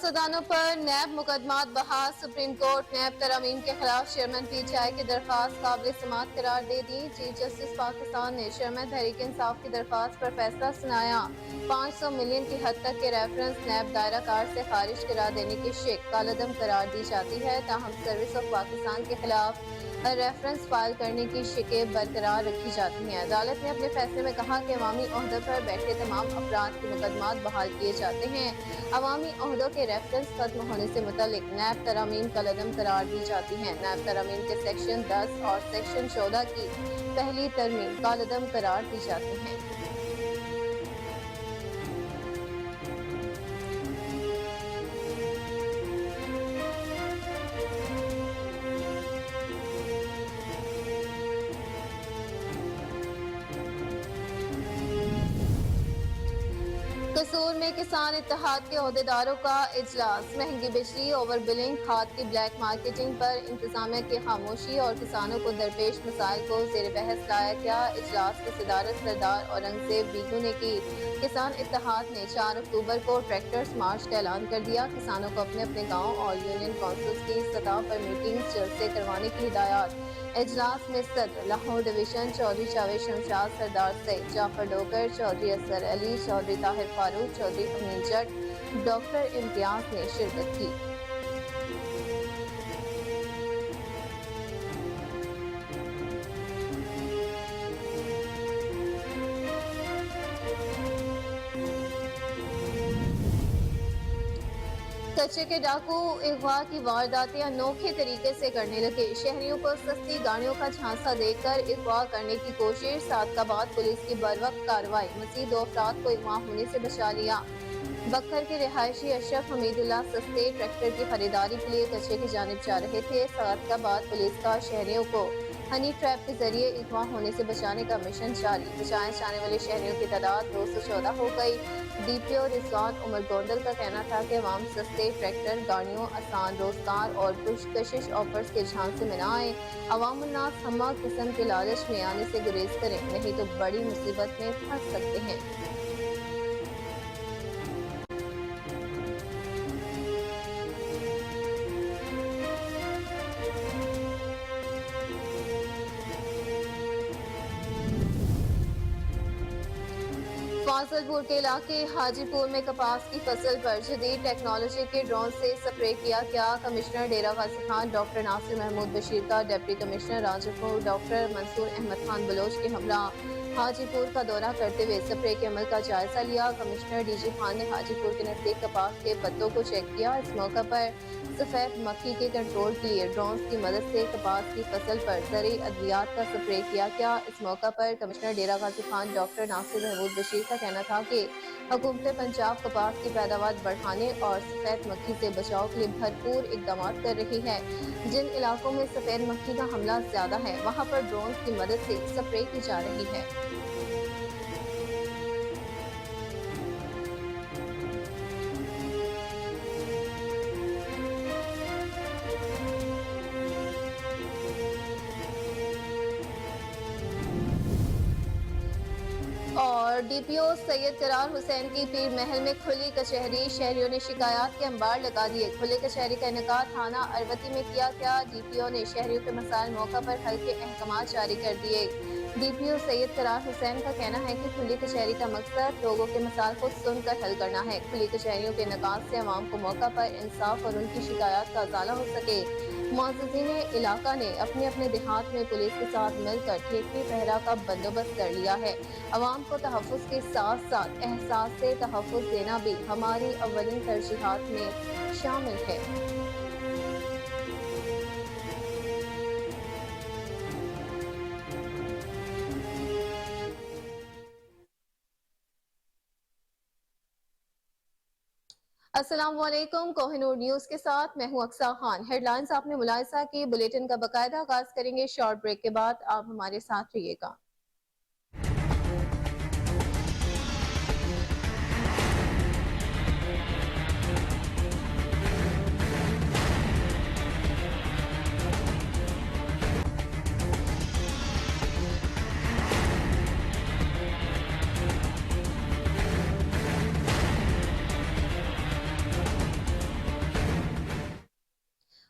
सियासतदानों पर नैब मुकदमात बहाल। Supreme court नैब तरमीम के खिलाफ चेयरमैन PTI की दरख्वास्त काबिल समाअत करार दे दी। चीफ जस्टिस पाकिस्तान ने चेयरमैन तहरीक इंसाफ की दरख्वास्त पर फैसला सुनाया। 500 मिलियन की हद तक के रेफरेंस नैब दायरा कार से खारिज करा देने की शिक कालअदम करार दी जाती है। ताहम सर्विस ऑफ पाकिस्तान के खिलाफ रेफरेंस फाइल करने की शिकें बरकरार रखी जाती हैं। अदालत ने अपने फैसले में कहा कि अवामी ओहदों पर बैठे तमाम अफराद के मुकदमात बहाल किए जाते हैं। अवामी ओहदों के रेफरेंस खत्म होने से मुतल्लिक नैब तरामीम कलअदम करार दी जाती हैं। नैब तरामीम के सेक्शन 10 और सेक्शन 14 की पहली तरमीम कलअदम करार दी जाती हैं। कसूर में किसान इत्तेहाद के ओहदेदारों का इजलास। महंगी बिजली, ओवर बिलिंग, खाद की ब्लैक मार्केटिंग पर इंतजामिया की खामोशी और किसानों को दरपेश मसाइल को जेर बहस लाया गया। इजलास की सदारत सरदार औरंगजेब बीगू ने की। किसान इत्तेहाद ने 4 अक्टूबर को ट्रैक्टर्स मार्च का ऐलान कर दिया। किसानों को अपने अपने गाँव और यूनियन काउंसिल्स की सतह पर मीटिंग्स जल्द से करवाने की हिदायत। इजलास में सदर लाहौर डिवीजन चौधरी जावेद शमशाद सरदार सईद जाफर डोगर, चौधरी असगर अली, चौधरी ताहिर फारूक, चौधरी अमीन जट, डॉक्टर इम्तियाज ने शिरकत की। कच्चे के डाकू अगवा की वारदातें अनोखे तरीके से करने लगे। शहरियों को सस्ती गाड़ियों का झांसा देकर अगवा करने की कोशिश। सादकाबाद पुलिस की बरवक्त कार्रवाई, मजीद 2 अफराद को अगवा होने से बचा लिया। बखर के रिहायशी अशरफ हमीदुल्लाह सस्ते ट्रैक्टर की खरीदारी के लिए कच्चे की जानिब जा रहे थे। सादकाबाद पुलिस का शहरियों को हनी ट्रैप के जरिए अगवा होने से बचाने का मिशन जारी। बचाए जाने वाले शहरियों की तादाद 214 हो गई। DPO रिजवान उमर गोंदल का कहना था कि अवाम सस्ते ट्रैक्टर गाड़ियों, आसान रोजगार और पुरकशिश ऑफर्स के झांसे में न आए। अवाम उन्नास हम्मा किस्म के लालच में आने से गुरेज करें, नहीं तो बड़ी मुसीबत में फंस सकते हैं। फाजलपुर के इलाके हाजीपुर में कपास की फसल पर जदीद टेक्नोलॉजी के ड्रोन से स्प्रे किया गया। कमिश्नर डेरा गाजी खान डॉक्टर नासिर महमूद बशीर का deputy commissioner Rajpur doctor Mansoor Ahmed Khan Baloch के हमरा हाजीपुर का दौरा करते हुए स्प्रे के अमल का जायजा लिया। कमिश्नर DG खान ने हाजीपुर के नजदीक कपास के पत्तों को चेक किया। इस मौका पर सफेद मक्खी के कंट्रोल के लिए ड्रोन की मदद से कपास की फसल पर जरी अद्वियात का स्प्रे किया गया। इस मौका पर कमिश्नर डेरा गाजी खान डॉक्टर नासिर महमूद बशीर का कहना था कि हुकूमत पंजाब कपास की पैदावार बढ़ाने और सफेद मक्खी से बचाव के लिए भरपूर इकदाम कर रही है। जिन इलाकों में सफेद मक्खी का हमला ज्यादा है वहां पर ड्रोन की मदद से स्प्रे की जा रही है। और DPO सैयद करार हुसैन की पीर महल में खुली कचहरी। शहरियों ने शिकायत के अंबार लगा दिए। खुली कचहरी का इनेकाद थाना अरवती में किया गया। DPO ने शहरियों के मसाइल मौका पर हल के अहकाम जारी कर दिए। DPO सैयद करार हुसैन का कहना है कि खुली कचहरी का मकसद लोगों के मसाइल को सुनकर हल करना है। खुली कचहरियों के इनेकाद से अवाम को मौका पर इंसाफ और उनकी शिकायत का उजाला हो सके। मुअज़्ज़िज़ीन इलाका ने अपने अपने देहात में पुलिस के साथ मिलकर ठेके पहरा का बंदोबस्त कर लिया है। अवाम को तहफ़्फ़ुज़ के साथ साथ एहसास से तहफ़्फ़ुज़ देना भी हमारी अव्वलीन तरजीहात में शामिल है। अस्सलाम वालेकुम। कोहिनूर न्यूज के साथ मैं हूं अक्सा खान। हेडलाइंस आपने मुलाहिजा की। बुलेटिन का बाकायदा आगाज करेंगे शॉर्ट ब्रेक के बाद। आप हमारे साथ रहिएगा।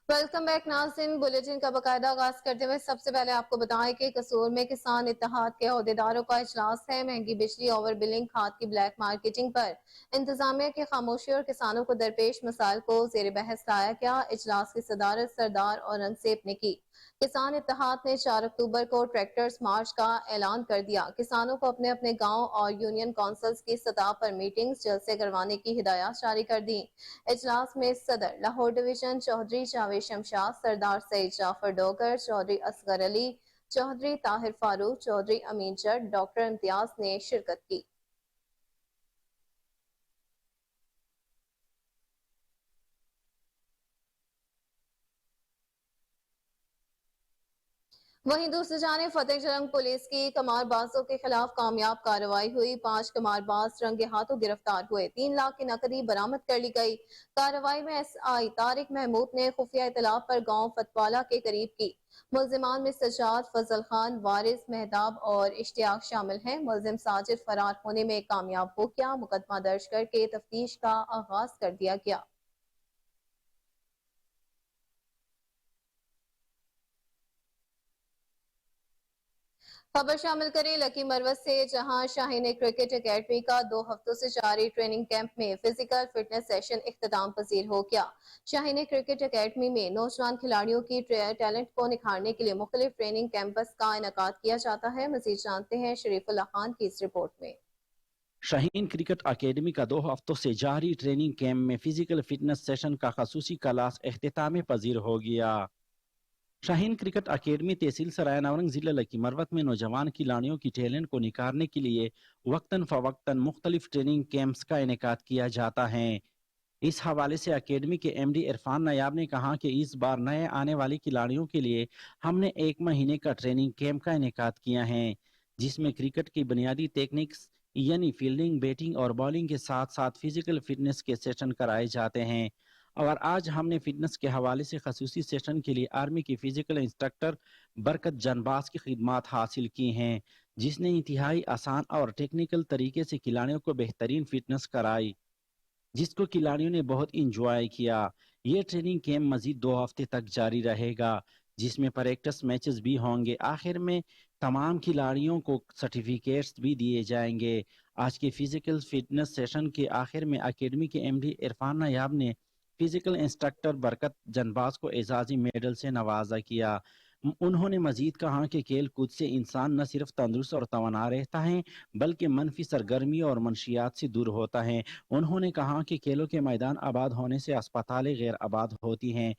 वेलकम बैक नाज़रीन। बुलेटिन का बाकायदा आगाज करते हुए सबसे पहले आपको बताएं कि कसूर में किसान इत्तेहाद के अहदेदारों का इजलास है। महंगी बिजली, ओवर बिलिंग, खाद की ब्लैक मार्केटिंग पर इंतजामिया की खामोशी और किसानों को दरपेश मसाइल को जेर बहस लाया गया। इजलास की सदारत सरदार औरंगजेब ने की। किसान इत्तेहाद ने 4 अक्टूबर को ट्रैक्टर्स मार्च का ऐलान कर दिया। किसानों को अपने अपने गाँव और यूनियन काउंसिल्स की सतह पर मीटिंग्स जलसे करवाने की हिदायत जारी कर दी। इजलास में सदर लाहौर डिवीजन चौधरी जावेद शमशाद, सरदार सईद जाफर डोगर, चौधरी असगर अली, चौधरी ताहिर फारूक, चौधरी अमीन जट, डॉक्टर इम्तियाज ने शिरकत की। वहीं दूसरी जानिब फतेह जंग पुलिस की कमारबाजों के खिलाफ कामयाब कार्रवाई हुई। 5 कमारबाज रंगे हाथों गिरफ्तार हुए। 3 लाख की नकदी बरामद कर ली गई। कार्रवाई में SI तारिक महमूद ने खुफिया इतला पर गांव फतवाला के करीब की। मुल्जिमान में सजाद, फजल खान, वारिस, मेहताब और इश्तियाक शामिल हैं। मुल्जिम साजिद फरार होने में कामयाब हो गया। मुकदमा दर्ज करके तफ्तीश का आगाज कर दिया गया। खबर शामिल करें लकी मरवत से, जहां शाहीन क्रिकेट एकेडमी का 2 हफ्तों से जारी ट्रेनिंग कैंप में फिजिकल फिटनेस सेशन इख्तिताम पजीर हो गया। शाहीन क्रिकेट एकेडमी में नौजवान खिलाड़ियों की टैलेंट को निखारने के लिए मुख्तलिफ ट्रेनिंग कैंपस का इनेकाद किया जाता है। मजीद जानते हैं शरीफुल्लाह खान की इस रिपोर्ट में। शाहीन क्रिकेट अकेडमी का 2 हफ्तों से जारी ट्रेनिंग कैंप में फिजिकल फिटनेस सेशन का खसूसी क्लास इख्तिताम पजीर हो गया। शाहीन क्रिकेट अकेडमी तहसील सराय नवरंग जिला लकी मरवत में नौजवान खिलाड़ियों की टैलेंट को निखारने के लिए वक्तन फवक्तन मुख्तलिफ ट्रेनिंग कैंप्स का इनेकाद किया जाता है। इस हवाले से अकेडमी के MD इरफान नायाब ने कहा कि इस बार नए आने वाले खिलाड़ियों के लिए हमने 1 महीने का ट्रेनिंग कैंप का इनेकाद किया है, जिसमें क्रिकेट की बुनियादी टेक्निक्स यानी फील्डिंग, बैटिंग और बॉलिंग के साथ साथ फिजिकल फिटनेस के सेशन कराए जाते हैं। और आज हमने फिटनेस के हवाले से खसूसी सेशन के लिए आर्मी की फिजिकल इंस्ट्रक्टर बरकत जनबाज की खिदमात हासिल की हैं, जिसने इंतहाई आसान और टेक्निकल तरीके से खिलाड़ियों को बेहतरीन फिटनेस कराई, जिसको खिलाड़ियों ने बहुत इंजॉय किया। ये ट्रेनिंग कैंप मजीद 2 हफ्ते तक जारी रहेगा, जिसमें प्रैक्टिस मैचेस भी होंगे। आखिर में तमाम खिलाड़ियों को सर्टिफिकेट्स भी दिए जाएंगे। आज के फिजिकल फिटनेस सेशन के आखिर में अकेडमी के MD इरफान नायाब ने फिजिकल इंस्ट्रक्टर बरकत जनबाज को एजाजी मेडल से नवाजा किया। उन्होंने मजीद कहा कि खेल कूद से इंसान न सिर्फ तंदुरुस्त और तवाना रहता है, बल्कि मनफी सरगर्मी और मनशियात से दूर होता है। उन्होंने कहा कि खेलों के मैदान आबाद होने से अस्पतालें गैर आबाद होती हैं।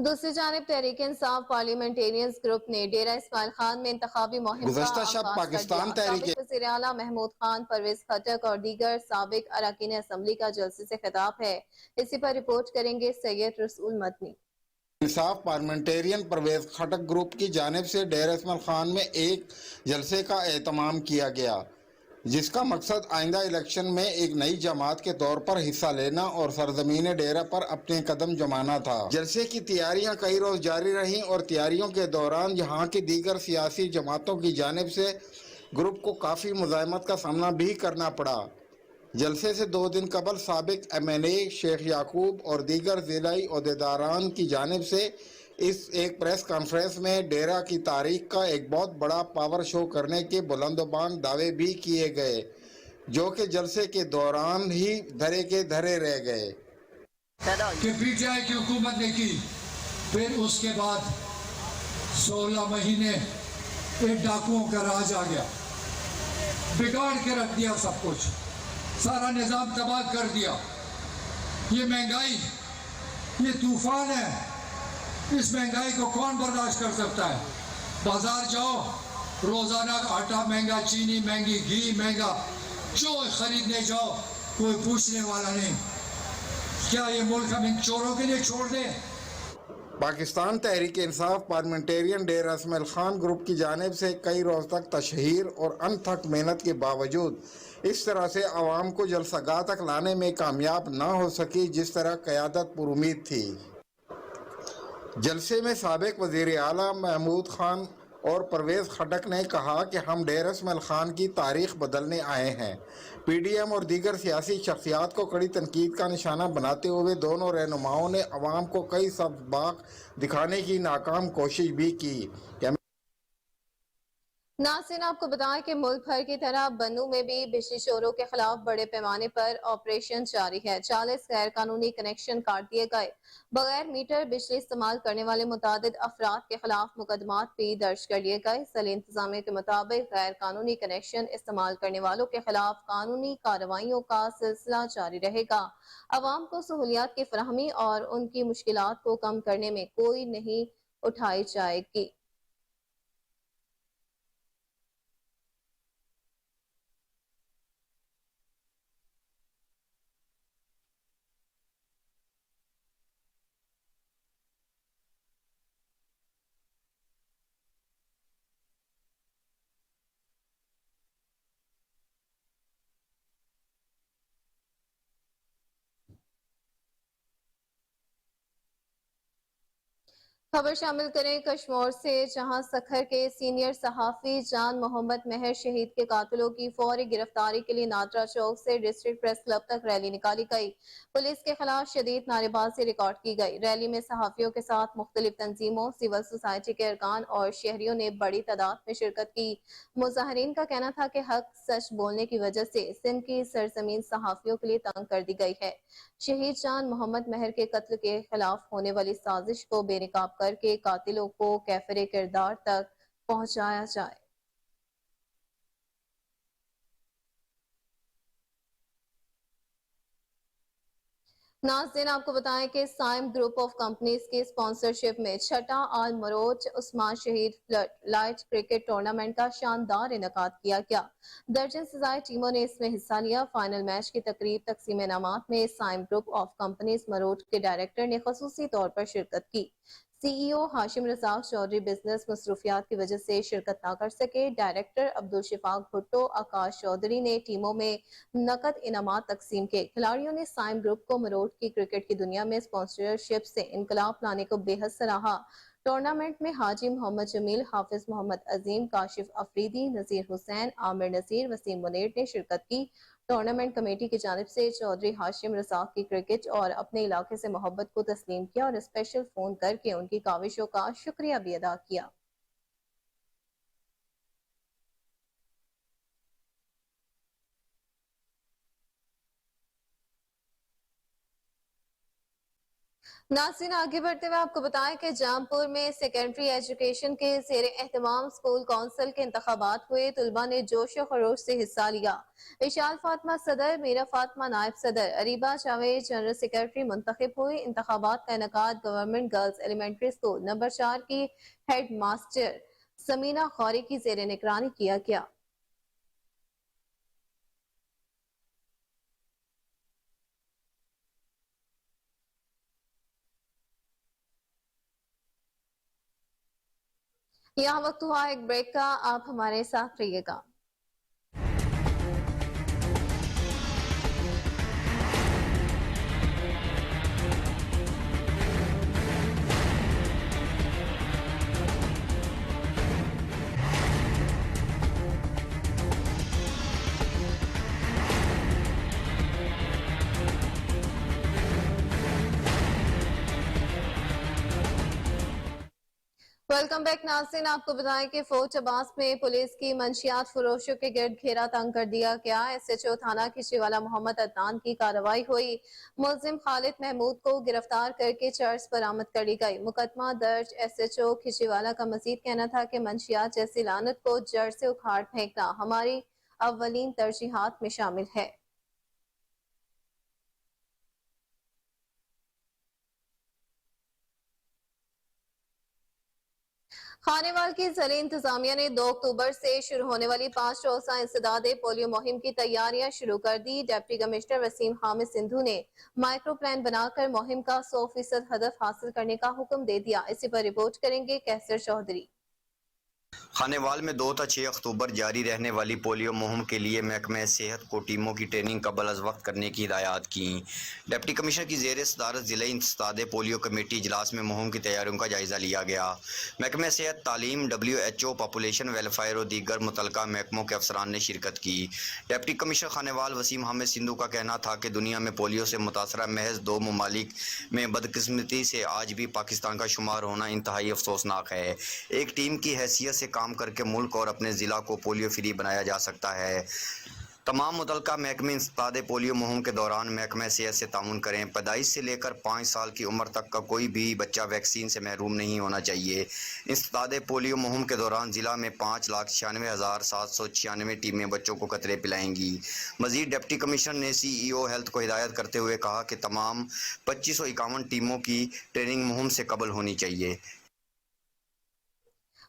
दूसरी जानिब तहरीक इंसाफ पार्लियामेंटेरियंस ग्रुप ने डेरा इस्माइल खान में इंतखाबी मुहिम का गुज़श्ता शब आगाज कर पाकिस्तान दिया। तहरीक साबिक वज़ीर आला महमूद खान, परवेज खटक और दीगर साबिक अरकान असम्बली का जलसे से खिताब है। इसी पर रिपोर्ट करेंगे सैयद रसूल मदनी। इंसाफ पार्लियामेंटेरियन परवेज खटक ग्रुप की जानिब से डेरा इस्माइल खान में एक जलसे का एहतमाम किया गया, जिसका मकसद आइंदा इलेक्शन में एक नई जमात के तौर पर हिस्सा लेना और सरजमीन डेरा पर अपने कदम जमाना था। जलसे की तैयारियां कई रोज जारी रहीं और तैयारियों के दौरान यहाँ की दीगर सियासी जमातों की जानिब से ग्रुप को काफ़ी मुज़ाहमत का सामना भी करना पड़ा। जलसे से 2 दिन कबल साबिक MNA शेख याकूब और दीगर ज़िलाई ओहदेदारान की जानिब से इस एक प्रेस कॉन्फ्रेंस में डेरा की तारीख का एक बहुत बड़ा पावर शो करने के बुलंदबांग दावे भी किए गए, जो कि जलसे के दौरान ही धरे के धरे रह गए। कि PTI की हुकूमत ने की, फिर उसके बाद 16 महीने एक डाकुओं का राज आ गया, बिगाड़ के रख दिया, सब कुछ सारा निज़ाम तबाह कर दिया। ये महंगाई, ये तूफान है, इस महंगाई को कौन बर्दाश्त कर सकता है? बाजार जाओ, रोजाना आटा महंगा, चीनी महंगी, घी महंगा, जो खरीदने जाओ कोई पूछने वाला नहीं। क्या ये मुल्क हम इन चोरों के लिए छोड़ दें? पाकिस्तान तहरीक इंसाफ पार्लियामेंटेरियन डेरा इस्माइल खान ग्रुप की जानिब से कई रोज तक तशहीर और अनथक मेहनत के बावजूद इस तरह से आवाम को जलसागाह तक लाने में कामयाब ना हो सकी जिस तरह क़यादत पुरुमीद थी। जलसे में साबिक वज़ीर आला महमूद खान اور پرویز خٹک نے کہا کہ ہم ڈیر اسماعیل خان کی تاریخ بدلنے آئے ہیں۔ پی ڈی ایم اور دیگر سیاسی شخصیات کو کڑی تنقید کا نشانہ بناتے ہوئے دونوں رہنماؤں نے عوام کو کئی سبز باغ دکھانے کی ناکام کوشش بھی کی۔ ناظرین آپ کو بتائیں کہ ملک بھر کی طرح بنوں میں بھی بجلی چوروں کے خلاف بڑے پیمانے پر آپریشن جاری ہے۔ 40 غیر قانونی کنیکشن کاٹ دیے گئے۔ بغیر میٹر بجلی استعمال کرنے والے متعدد افراد کے خلاف مقدمات بھی درج کر لیے گئے۔ ضلعی انتظامیہ کے مطابق غیر قانونی کنیکشن استعمال کرنے والوں کے خلاف قانونی کارروائیوں کا سلسلہ جاری رہے گا۔ عوام کو سہولیات کی فراہمی اور ان کی مشکلات کو کم کرنے میں کوئی نہیں اٹھائی جائے گی۔ خبر شامل کریں کشمور سے، جہاں سکھر کے سینئر صحافی جان محمد مہر شہید کے قاتلوں کی فوری گرفتاری کے لیے نادرا چوک سے ڈسٹرکٹ پریس کلب تک ریلی نکالی گئی۔ پولیس کے خلاف شدید نعرے بازی ریکارڈ کی گئی۔ ریلی میں صحافیوں کے ساتھ مختلف تنظیموں، سول سوسائٹی کے ارکان اور شہریوں نے بڑی تعداد میں شرکت کی۔ مظاہرین کا کہنا تھا کہ حق سچ بولنے کی وجہ سے سندھ کی سرزمین صحافیوں کے لیے تنگ کر دی گئی ہے۔ شہید جان محمد مہر کے قتل کے خلاف ہونے والی سازش کو بے نقاب کر کے قاتلوں کو کیفر کردار تک پہنچایا جائے۔ ناظرین آپ کو بتائیں کہ سائم گروپ آف کمپنیز کی اسپانسرشپ میں چھٹا آل مروج عثمان شہید فلڈ لائٹ کرکٹ ٹورنامنٹ کا شاندار انعقاد کیا گیا۔ درجن سے زائد ٹیموں نے اس میں حصہ لیا۔ فائنل میچ کی تقریب تقسیم انعامات میں سائم گروپ آف کمپنیز مروج کے ڈائریکٹر نے خصوصی طور پر شرکت کی۔ سی ای او ہاشم رزاق چودھری بزنس مصروفیات کی وجہ سے شرکت نہ کر سکے۔ ڈائریکٹر عبدالشفاق بھٹو آکاش چودھری نے ٹیموں میں نقد انعامات تقسیم کے۔ کھلاڑیوں نے سائم گروپ کو مروٹ کی کرکٹ کی دنیا میں اسپانسرشپ سے انقلاب لانے کو بے حد سراہا۔ ٹورنامنٹ میں حاجی محمد جمیل، حافظ محمد عظیم، کاشف افریدی، نذیر حسین، عامر نذیر، وسیم منیر نے شرکت کی۔ ٹورنامنٹ کمیٹی کی جانب سے چودھری ہاشم رزاق کی کرکٹ اور اپنے علاقے سے محبت کو تسلیم کیا اور اسپیشل فون کر کے ان کی کاوشوں کا شکریہ بھی ادا کیا۔ ناظرین آگے بڑھتے ہوئے آپ کو بتائیں کہ جامپور میں سیکنڈری ایجوکیشن کے زیر اہتمام اسکول کونسل کے انتخابات ہوئے۔ طلبہ نے جوش و خروش سے حصہ لیا۔ اشال فاطمہ صدر، میرا فاطمہ نائب صدر، اریبہ جاوید جنرل سیکرٹری منتخب ہوئی۔ انتخابات کا انعقاد government girls elementary school number 4 کی ہیڈ ماسٹر سمینہ خوری کی زیر نگرانی کیا گیا۔ یہاں وقت ہوا ایک بریک کا، آپ ہمارے ساتھ رہیے گا۔ ویلکم بیک ناظرین، آپ کو بتائیں کہ فورٹ عباس میں پولیس کی منشیات فروشوں کے گرد گھیرا تنگ کر دیا گیا۔ ایس ایچ او تھانہ کھچیوالا محمد عدنان کی کارروائی ہوئی۔ ملزم خالد محمود کو گرفتار کر کے چرس برآمد کر لی گئی۔ مقدمہ درج ایس ایچ او کھچیوالا کا مزید کہنا تھا کہ منشیات جیسی لعنت کو جڑ سے اکھاڑ پھینکنا ہماری اولین ترجیحات میں شامل ہے۔ خانیوال کی ضلعی انتظامیہ نے 2 اکتوبر سے شروع ہونے والی 5 روزہ انسداد پولیو مہم کی تیاریاں شروع کر دی۔ ڈپٹی کمشنر وسیم حامد سندھو نے مائکرو پلان بنا کر مہم کا 100% ہدف حاصل کرنے کا حکم دے دیا۔ اسی پر رپورٹ کریں گے کیسر چودھری۔ خانیوال میں 2 تا 6 اکتوبر جاری رہنے والی پولیو مہم کے لیے محکمہ صحت کو ٹیموں کی ٹریننگ قبل از وقت کرنے کی ہدایات کیں۔ ڈپٹی کمشنر کی زیر صدارت ضلعی انسداد پولیو کمیٹی اجلاس میں مہم کی تیاریوں کا جائزہ لیا گیا۔ محکمہ صحت، تعلیم، WHO، پاپولیشن ویلفیئر اور دیگر متعلقہ محکموں کے افسران نے شرکت کی۔ ڈپٹی کمشنر خانیوال وسیم حامد سندھو کا کہنا تھا کہ دنیا میں پولیو سے متاثرہ محض 2 ممالک میں بدقسمتی سے آج بھی پاکستان کا شمار ہونا انتہائی افسوسناک ہے۔ ایک ٹیم کی حیثیت سے کام کر کے ملک اور اپنے ضلع کو پولیو فری بنایا جا سکتا ہے۔ تمام متعلقہ محکمے انسداد پولیو مہم کے دوران محکمہ صحت سے تعاون کریں۔ پیدائش سے لے کر 5 سال کی عمر تک کا کوئی بھی بچہ ویکسین سے محروم نہیں ہونا چاہیے۔ انسداد پولیو مہم کے دوران ضلع میں 5,96,796 ٹیمیں بچوں کو قطرے پلائیں گی۔ مزید ڈپٹی کمشنر نے CEO ہیلتھ کو ہدایت کرتے ہوئے کہا کہ تمام 2551 ٹیموں کی ٹریننگ مہم سے قبل ہونی چاہیے۔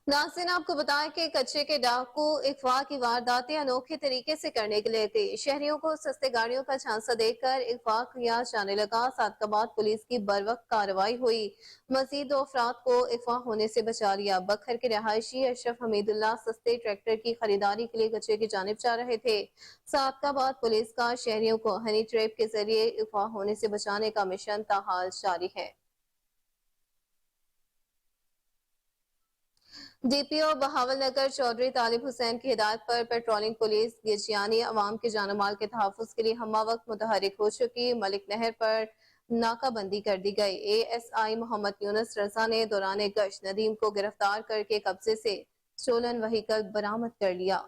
ناظرین، آپ کو بتائیں کہ کچے کے ڈاکو اغوا کی وارداتیں انوکھے طریقے سے کرنے کے لیے تھے۔ شہریوں کو سستے گاڑیوں کا جھانسا دے کر اغوا کیا جانے لگا۔ صادقآباد پولیس کی بروقت کارروائی ہوئی، مزید 2 افراد کو اغوا ہونے سے بچا لیا۔ بکھر کے رہائشی اشرف حمید اللہ سستے ٹریکٹر کی خریداری کے لیے کچے کی جانب جا رہے تھے۔ صادقآباد پولیس کا شہریوں کو ہنی ٹریپ کے ذریعے اغوا ہونے سے بچانے کا مشن تاحال جاری ہے۔ DPO بہاول نگر چودھری طالب حسین کی ہدایت پر پیٹرولنگ پولیس گجیانی عوام کے جان و مال کے تحفظ کے لیے ہمہ وقت متحرک ہو چکی۔ ملک نہر پر ناکہ بندی کر دی گئی۔ ASI محمد یونس رضا نے دوران گشت ندیم کو گرفتار کر کے قبضے سے سٹولن وہیکل برآمد کر لیا۔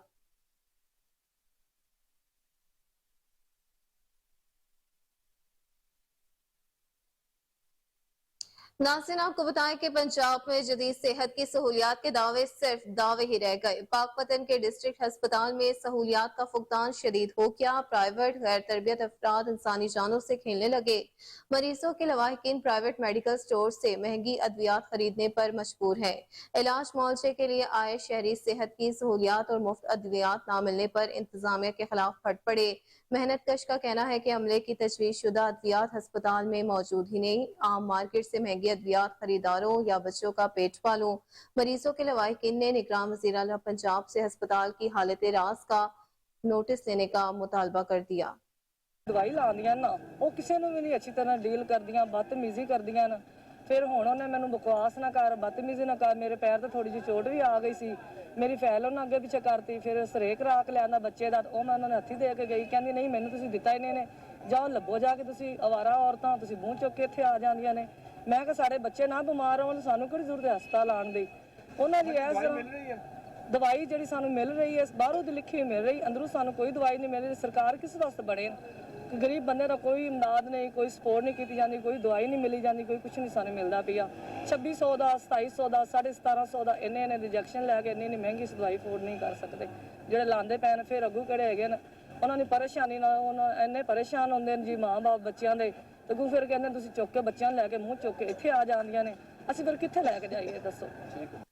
ناظرین، آپ کو بتائیں کہ پنجاب میں جدید صحت کی سہولیات کے دعوے صرف دعوے ہی رہ گئے۔ پاک پتن کے ڈسٹرکٹ ہسپتال میں سہولیات کا فقدان شدید ہو گیا۔ پرائیویٹ غیر تربیت افراد انسانی جانوں سے کھیلنے لگے۔ مریضوں کے لواحقین پرائیویٹ میڈیکل سٹور سے مہنگی ادویات خریدنے پر مجبور ہیں۔ علاج معالجے کے لیے آئے شہری صحت کی سہولیات اور مفت ادویات نہ ملنے پر انتظامیہ کے خلاف پھٹ پڑے۔ محنت کش کا کہنا ہے کہ عملے کی تجویز شدہ ادویات ہسپتال میں موجود ہی نہیں۔ عام مارکیٹ سے مہنگی ادویات خریداروں یا بچوں کا پیٹ پالوں۔ مریضوں کے لواحقین نے نگراں وزیر اعلیٰ پنجاب سے ہسپتال کی حالت راز کا نوٹس لینے کا مطالبہ کر دیا۔ دوائی لاندیاں نا وہ کسی نے بھی نہیں اچھی طرح ڈیل کردیاں، بدتمیزی کردیاں نا۔ پھر ہوں انہیں مینوں بکواس نہ کر، بدتمیزی نہ کر، میرے پیر تے تھوڑی جی چوٹ بھی آ گئی سی، میری فائل انہیں اگے پیچھے کرتی۔ پھر سرے کرا کے لیا بچے دا، وہ میں انہوں نے ہتھی دے کے گئی، کہندی نہیں مینوں تسی دتا ہی نہیں نے، جاؤ لبو جا کے تسی اوارا عورتاں، تسی منہ چک کے اتھے آ جاندیاں نے۔ میں کہ سارے بچے نہ بیمار ہون سانوں کیڑی ضرورت ہے ہسپتال آن دی۔ انہاں دی ایس دوائی جڑی سانوں مل رہی ہے باہروں دی لکھی ہوئی مل رہی، اندروں سانوں کوئی دوائی نہیں مل رہی۔ سرکار کس واسطے بڑے غریب بندے دا کوئی امداد نہیں، کوئی سپورٹ نہیں کیتی جاندی، کوئی دوائی نہیں ملی جاندی، کوئی کچھ نہیں سانوں ملدا پیا۔ 2600 دا، 2700 دا، 1750 دا انہیں انجیکشن لے کے انہیں مہنگی دوائی افورڈ نہیں کر سکتے جڑے لاندے پے نے۔ پھر اگوں کہڑے ہے انہوں نے پریشانی اینے پریشان ہوندے جی ماں باپ بچیاں دے، اگوں پھر کہندے تسی چک کے بچیاں لے کے منہ چک کے اتھے آ جاندیاں نے، اسی پھر کتھے لے کے جائیے دسو۔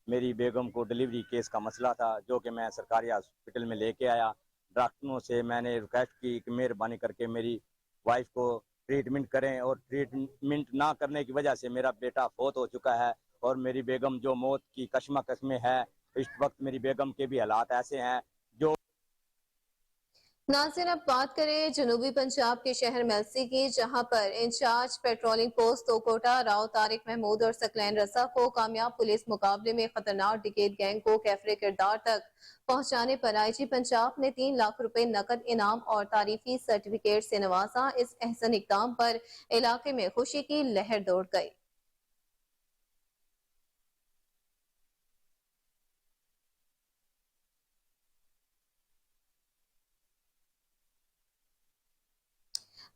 میری بیگم کو ڈلیوری کیس کا مسئلہ تھا جو کہ میں سرکاری ہاسپٹل میں لے کے آیا۔ ڈاکٹروں سے میں نے ریکویسٹ کی کہ مہربانی کر کے میری وائف کو ٹریٹمنٹ کریں، اور ٹریٹمنٹ نہ کرنے کی وجہ سے میرا بیٹا فوت ہو چکا ہے، اور میری بیگم جو موت کی کشمکش میں ہے۔ اس وقت میری بیگم کے بھی حالات ایسے ہیں جو ناظرین، اب بات کریں جنوبی پنجاب کے شہر میلسی کی، جہاں پر انچارج پیٹرولنگ پوسٹ توکوٹا راؤ طارق محمود اور سکلین رضا کو کامیاب پولیس مقابلے میں خطرناک ڈکیت گینگ کو کیفر کردار تک پہنچانے پر IG پنجاب نے 3 لاکھ روپے نقد انعام اور تعریفی سرٹیفکیٹ سے نوازا۔ اس احسن اقدام پر علاقے میں خوشی کی لہر دوڑ گئی۔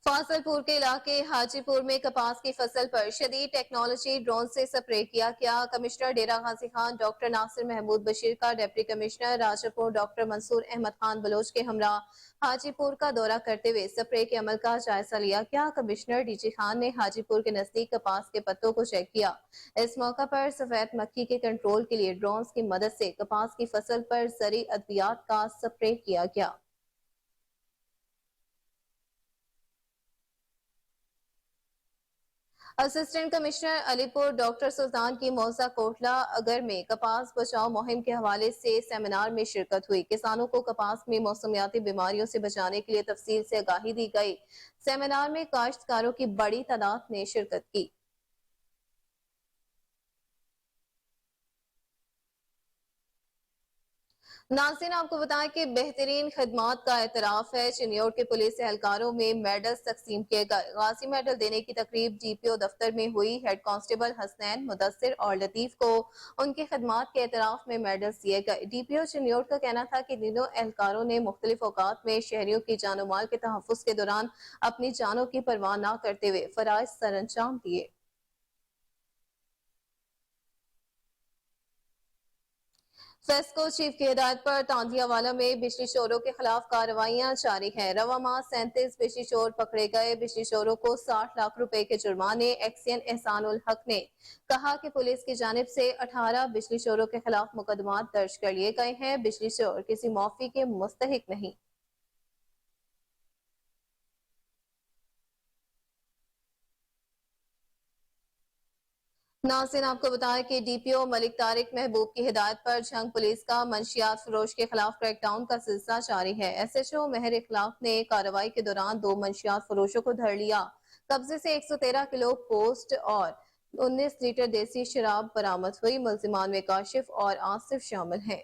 فاضل پور کے علاقے حاجی پور میں کپاس کی فصل پر شدید ٹیکنالوجی ڈرون سے سپرے کیا گیا۔ کمشنر ڈیرہ غازی خان ڈاکٹر ناصر محمود بشیر کا ڈپٹی کمشنر راجہ پور ڈاکٹر منصور احمد خان بلوچ کے ہمراہ حاجی پور کا دورہ کرتے ہوئے سپرے کے عمل کا جائزہ لیا گیا۔ کمشنر DG خان نے حاجی پور کے نزدیک کپاس کے پتوں کو چیک کیا۔ اس موقع پر سفید مکھی کے کنٹرول کے لیے ڈرونز کی مدد سے کپاس کی فصل پر زرعی ادویات کا سپرے کیا گیا۔ اسسٹنٹ کمشنر علی پور ڈاکٹر سلطان کی موضع کوٹلہ اگر میں کپاس بچاؤ مہم کے حوالے سے سیمینار میں شرکت ہوئی۔ کسانوں کو کپاس میں موسمیاتی بیماریوں سے بچانے کے لیے تفصیل سے آگاہی دی گئی۔ سیمینار میں کاشتکاروں کی بڑی تعداد نے شرکت کی۔ ناظرین آپ کو بتائیں کہ بہترین خدمات کا اعتراف ہے۔ چنیوٹ کے پولیس اہلکاروں میں میڈلز تقسیم کیے گئے۔ غازی میڈل دینے کی تقریب ڈی پی او دفتر میں ہوئی۔ ہیڈ کانسٹیبل حسنین، مدثر اور لطیف کو ان کی خدمات کے اعتراف میں میڈلز دیے گئے۔ ڈی پی او چنیوٹ کا کہنا تھا کہ تینوں اہلکاروں نے مختلف اوقات میں شہریوں کی جان و مال کے تحفظ کے دوران اپنی جانوں کی پرواہ نہ کرتے ہوئے فرائض سر انجام دیے۔ فیسکو چیف کی ہدایت پر تاندیا والا میں بجلی چوروں کے خلاف کارروائیاں جاری ہیں۔ رواں ماہ 37 بجلی چور پکڑے گئے۔ بجلی چوروں کو 60 لاکھ روپے کے جرمانے۔ ایکسین احسان الحق نے کہا کہ پولیس کی جانب سے 18 بجلی چوروں کے خلاف مقدمات درج کر لیے گئے ہیں۔ بجلی چور کسی معافی کے مستحق نہیں۔ ناظرین آپ کو بتائیں کہ ڈی پی او ملک طارق محبوب کی ہدایت پر جھنگ پولیس کا منشیات فروش کے خلاف کریک ڈاؤن کا سلسلہ جاری ہے۔ ایس ایچ او مہر اخلاق نے کارروائی کے دوران 2 منشیات فروشوں کو دھر لیا۔ قبضے سے 113 کلو پوسٹ اور 19 لیٹر دیسی شراب برآمد ہوئی۔ ملزمان میں کاشف اور آصف شامل ہیں۔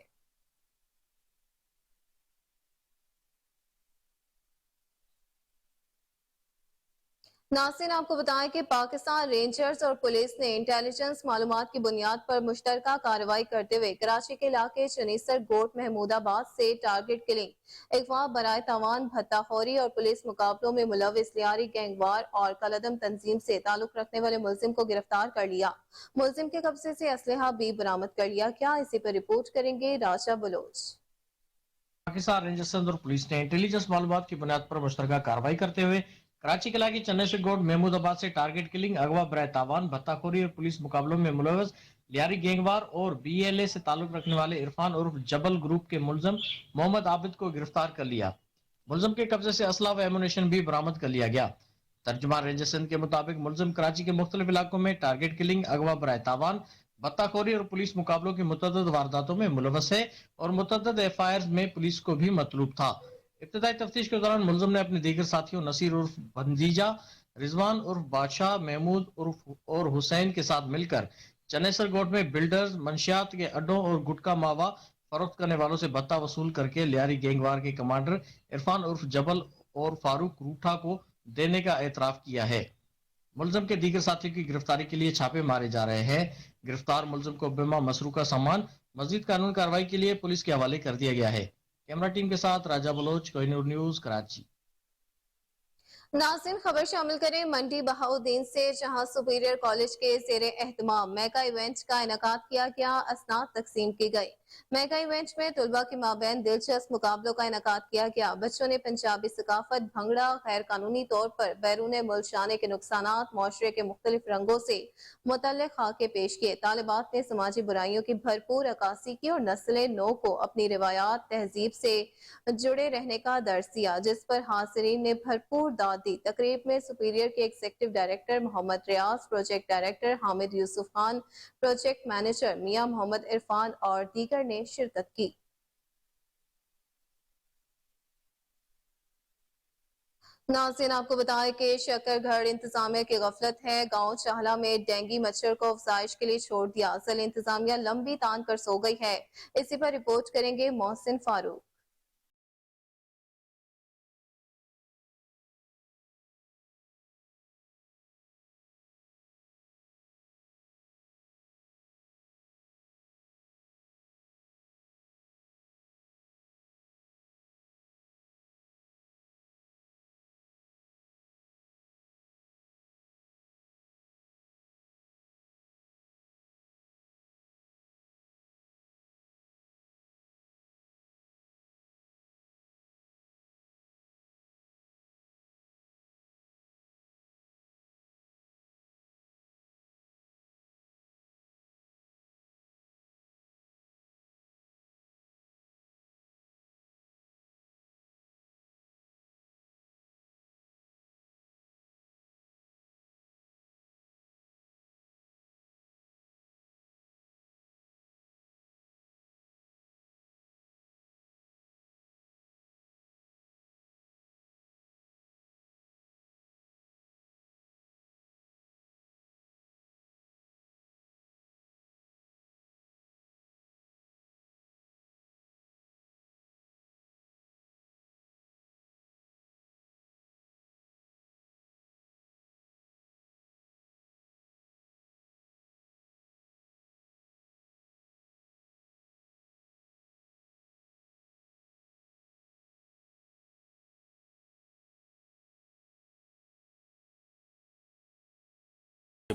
ناظرین آپ کو بتائیں کہ پاکستان رینجرز اور پولیس نے انٹیلیجنس معلومات کی بنیاد پر مشترکہ کارروائی کرتے ہوئے کراچی کے علاقے چنیسر گوٹ محمود آباد سے ٹارگٹ کلنگ، اغوا برائے تاوان بھتہ خوری اور پولیس مقابلوں میں ملوث لیاری گینگوار اور کالعدم تنظیم سے تعلق رکھنے والے ملزم کو گرفتار کر لیا۔ ملزم کے قبضے سے اسلحہ بھی برآمد کر لیا گیا۔ اسی پر رپورٹ کریں گے راجہ بلوچ۔ پاکستان رینجرز اور پولیس نے انٹیلیجنس معلومات کی بنیاد پر مشترکہ کارروائی کرتے ہوئے کراچی کے علاقے چنیسر گوٹ محمود آباد سے ٹارگٹ کلنگ، اغوا برائے تاوان بھتہ خوری اور پولیس مقابلوں میں ملوث لیاری گینگوار اور بی ایل اے سے تعلق رکھنے والے عرفان عرف جبل گروپ کے ملزم محمد عابد کو گرفتار کر لیا۔ ملزم کے قبضے سے اسلحہ و ایمونیشن بھی برآمد کر لیا گیا۔ ترجمان رینجر سندھ کے مطابق ملزم کراچی کے مختلف علاقوں میں ٹارگٹ کلنگ، اغوا برائے تاوان بھتہ خوری اور پولیس مقابلوں کی متعدد وارداتوں میں ملوث ہے اور متعدد ایف آئی آرز میں پولیس کو بھی مطلوب تھا۔ ابتدائی تفتیش کے دوران ملزم نے اپنے دیگر ساتھیوں نصیر عرف بندیجا، رضوان عرف بادشاہ، محمود عرف اور حسین کے ساتھ مل کر چنیسر گوٹ میں بلڈرز، منشیات کے اڈوں اور گٹکا ماوا فروخت کرنے والوں سے بھتہ وصول کر کے لیاری گینگوار کے کمانڈر عرفان عرف جبل اور فاروق روٹھا کو دینے کا اعتراف کیا ہے۔ ملزم کے دیگر ساتھیوں کی گرفتاری کے لیے چھاپے مارے جا رہے ہیں۔ گرفتار ملزم کو بما مسروقہ سامان مزید قانون کارروائی کے لیے پولیس کے حوالے کر دیا گیا ہے۔ کیمرہ ٹیم کے ساتھ راجہ بلوچ، کوہ نور نیوز، کراچی۔ ناظرین خبر شامل کریں منڈی بہاؤدین سے، جہاں سپیریئر کالج کے زیر اہتمام میگا ایونٹ کا انعقاد کیا گیا۔ اسناد تقسیم کی گئی۔ میگا ایونٹ میں طلبہ کے مابین دلچسپ مقابلوں کا انعقاد کیا گیا۔ بچوں نے پنجابی ثقافت، بھنگڑا، غیر قانونی طور پر بیرون ملک جانے کے نقصانات، معاشرے کے مختلف رنگوں سے متعلق خاکے پیش کیے۔ طالبات نے سماجی برائیوں کی بھرپور عکاسی کی اور نسل نو کو اپنی روایات، تہذیب سے جڑے رہنے کا درس دیا، جس پر حاضرین نے بھرپور داد دی۔ تقریب میں سپیریئر کے ایگزیکٹو ڈائریکٹر محمد ریاض، پروجیکٹ ڈائریکٹر حامد یوسف خان، پروجیکٹ مینیجر میاں محمد عرفان اور دیگر نے شرکت کی۔ ناظرین آپ کو بتائیں کہ شکر گھڑ انتظامیہ کی غفلت ہے۔ گاؤں چاہلا میں ڈینگی مچھر کو افزائش کے لیے چھوڑ دیا۔ ضلع انتظامیہ لمبی تان کر سو گئی ہے۔ اسی پر رپورٹ کریں گے محسن فاروق۔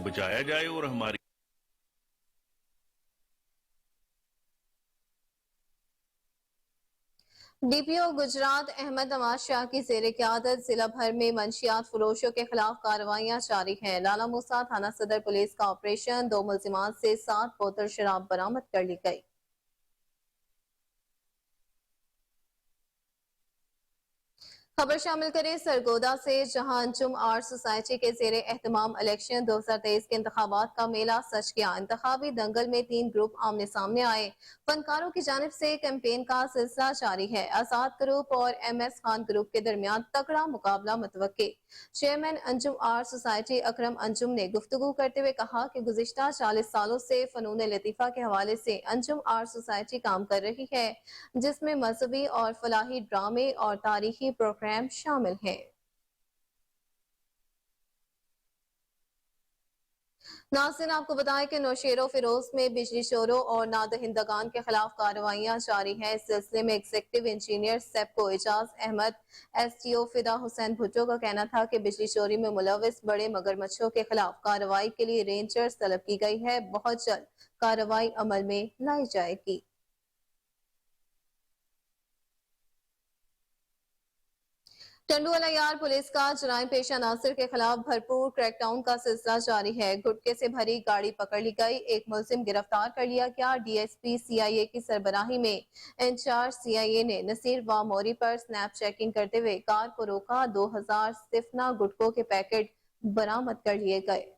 बचाया जाए और हमारी डीपीओ गुजरात अहमद नवाज शाह की जेर क़यादत जिला भर में मंशियात फरोशों के खिलाफ कार्रवाइयां जारी हैं। लाला मूसा थाना सदर पुलिस का ऑपरेशन, 2 मुल्जिमात से 7 बोतल शराब बरामद कर ली गई। खबर शामिल करें सरगोदा से, जहां अंजुम आर्ट सोसाइटी के जेर एहतमाम इलेक्शन 2023 के इंतखाबात का मेला सच गया। इंतखाबी दंगल में 3 ग्रुप आमने सामने आए। फनकारों की जानिब से कैंपेन का सिलसिला जारी है। आजाद ग्रुप और MS खान ग्रुप के दरमियान तगड़ा मुकाबला मुतवक्के। चेयरमैन अंजुम आर्ट सोसाइटी अकरम अंजुम ने गुफ्तगू करते हुए कहा कि गुज़िश्ता 40 सालों से फनून लतीफ़ा के हवाले से अंजुम आर्ट सोसाइटी काम कर रही है, जिसमें मजहबी और फलाही ड्रामे और तारीखी प्रोग्राम शामिल हैं। नाज़रीन, आपको बताएं कि नौशेरो फिरोज में बिजली चोरों और नादहिंदगान के खिलाफ कार्रवाइयां जारी हैं। इस सिलसिले में executive engineer SEPCO Ejaz Ahmed, SDO Fida Hussain Bhutto का कहना था कि बिजली चोरी में मुलविस बड़े मगरमच्छों के खिलाफ कार्रवाई के लिए रेंजर्स तलब की गई है। बहुत जल्द कार्रवाई अमल में लाई जाएगी। टंडुवाला यार पुलिस का जराइम पेशा नासिर के खिलाफ भरपूर क्रैकडाउन का सिलसिला जारी है। गुटके से भरी गाड़ी पकड़ ली गई, एक मुलजिम गिरफ्तार कर लिया गया। DSP CIA की सरबराही में इंचार्ज CIA ने नसीर व मोरी पर स्नैप चेकिंग करते हुए कार को रोका। 2000 सिफना गुटकों के पैकेट बरामद कर लिए गए।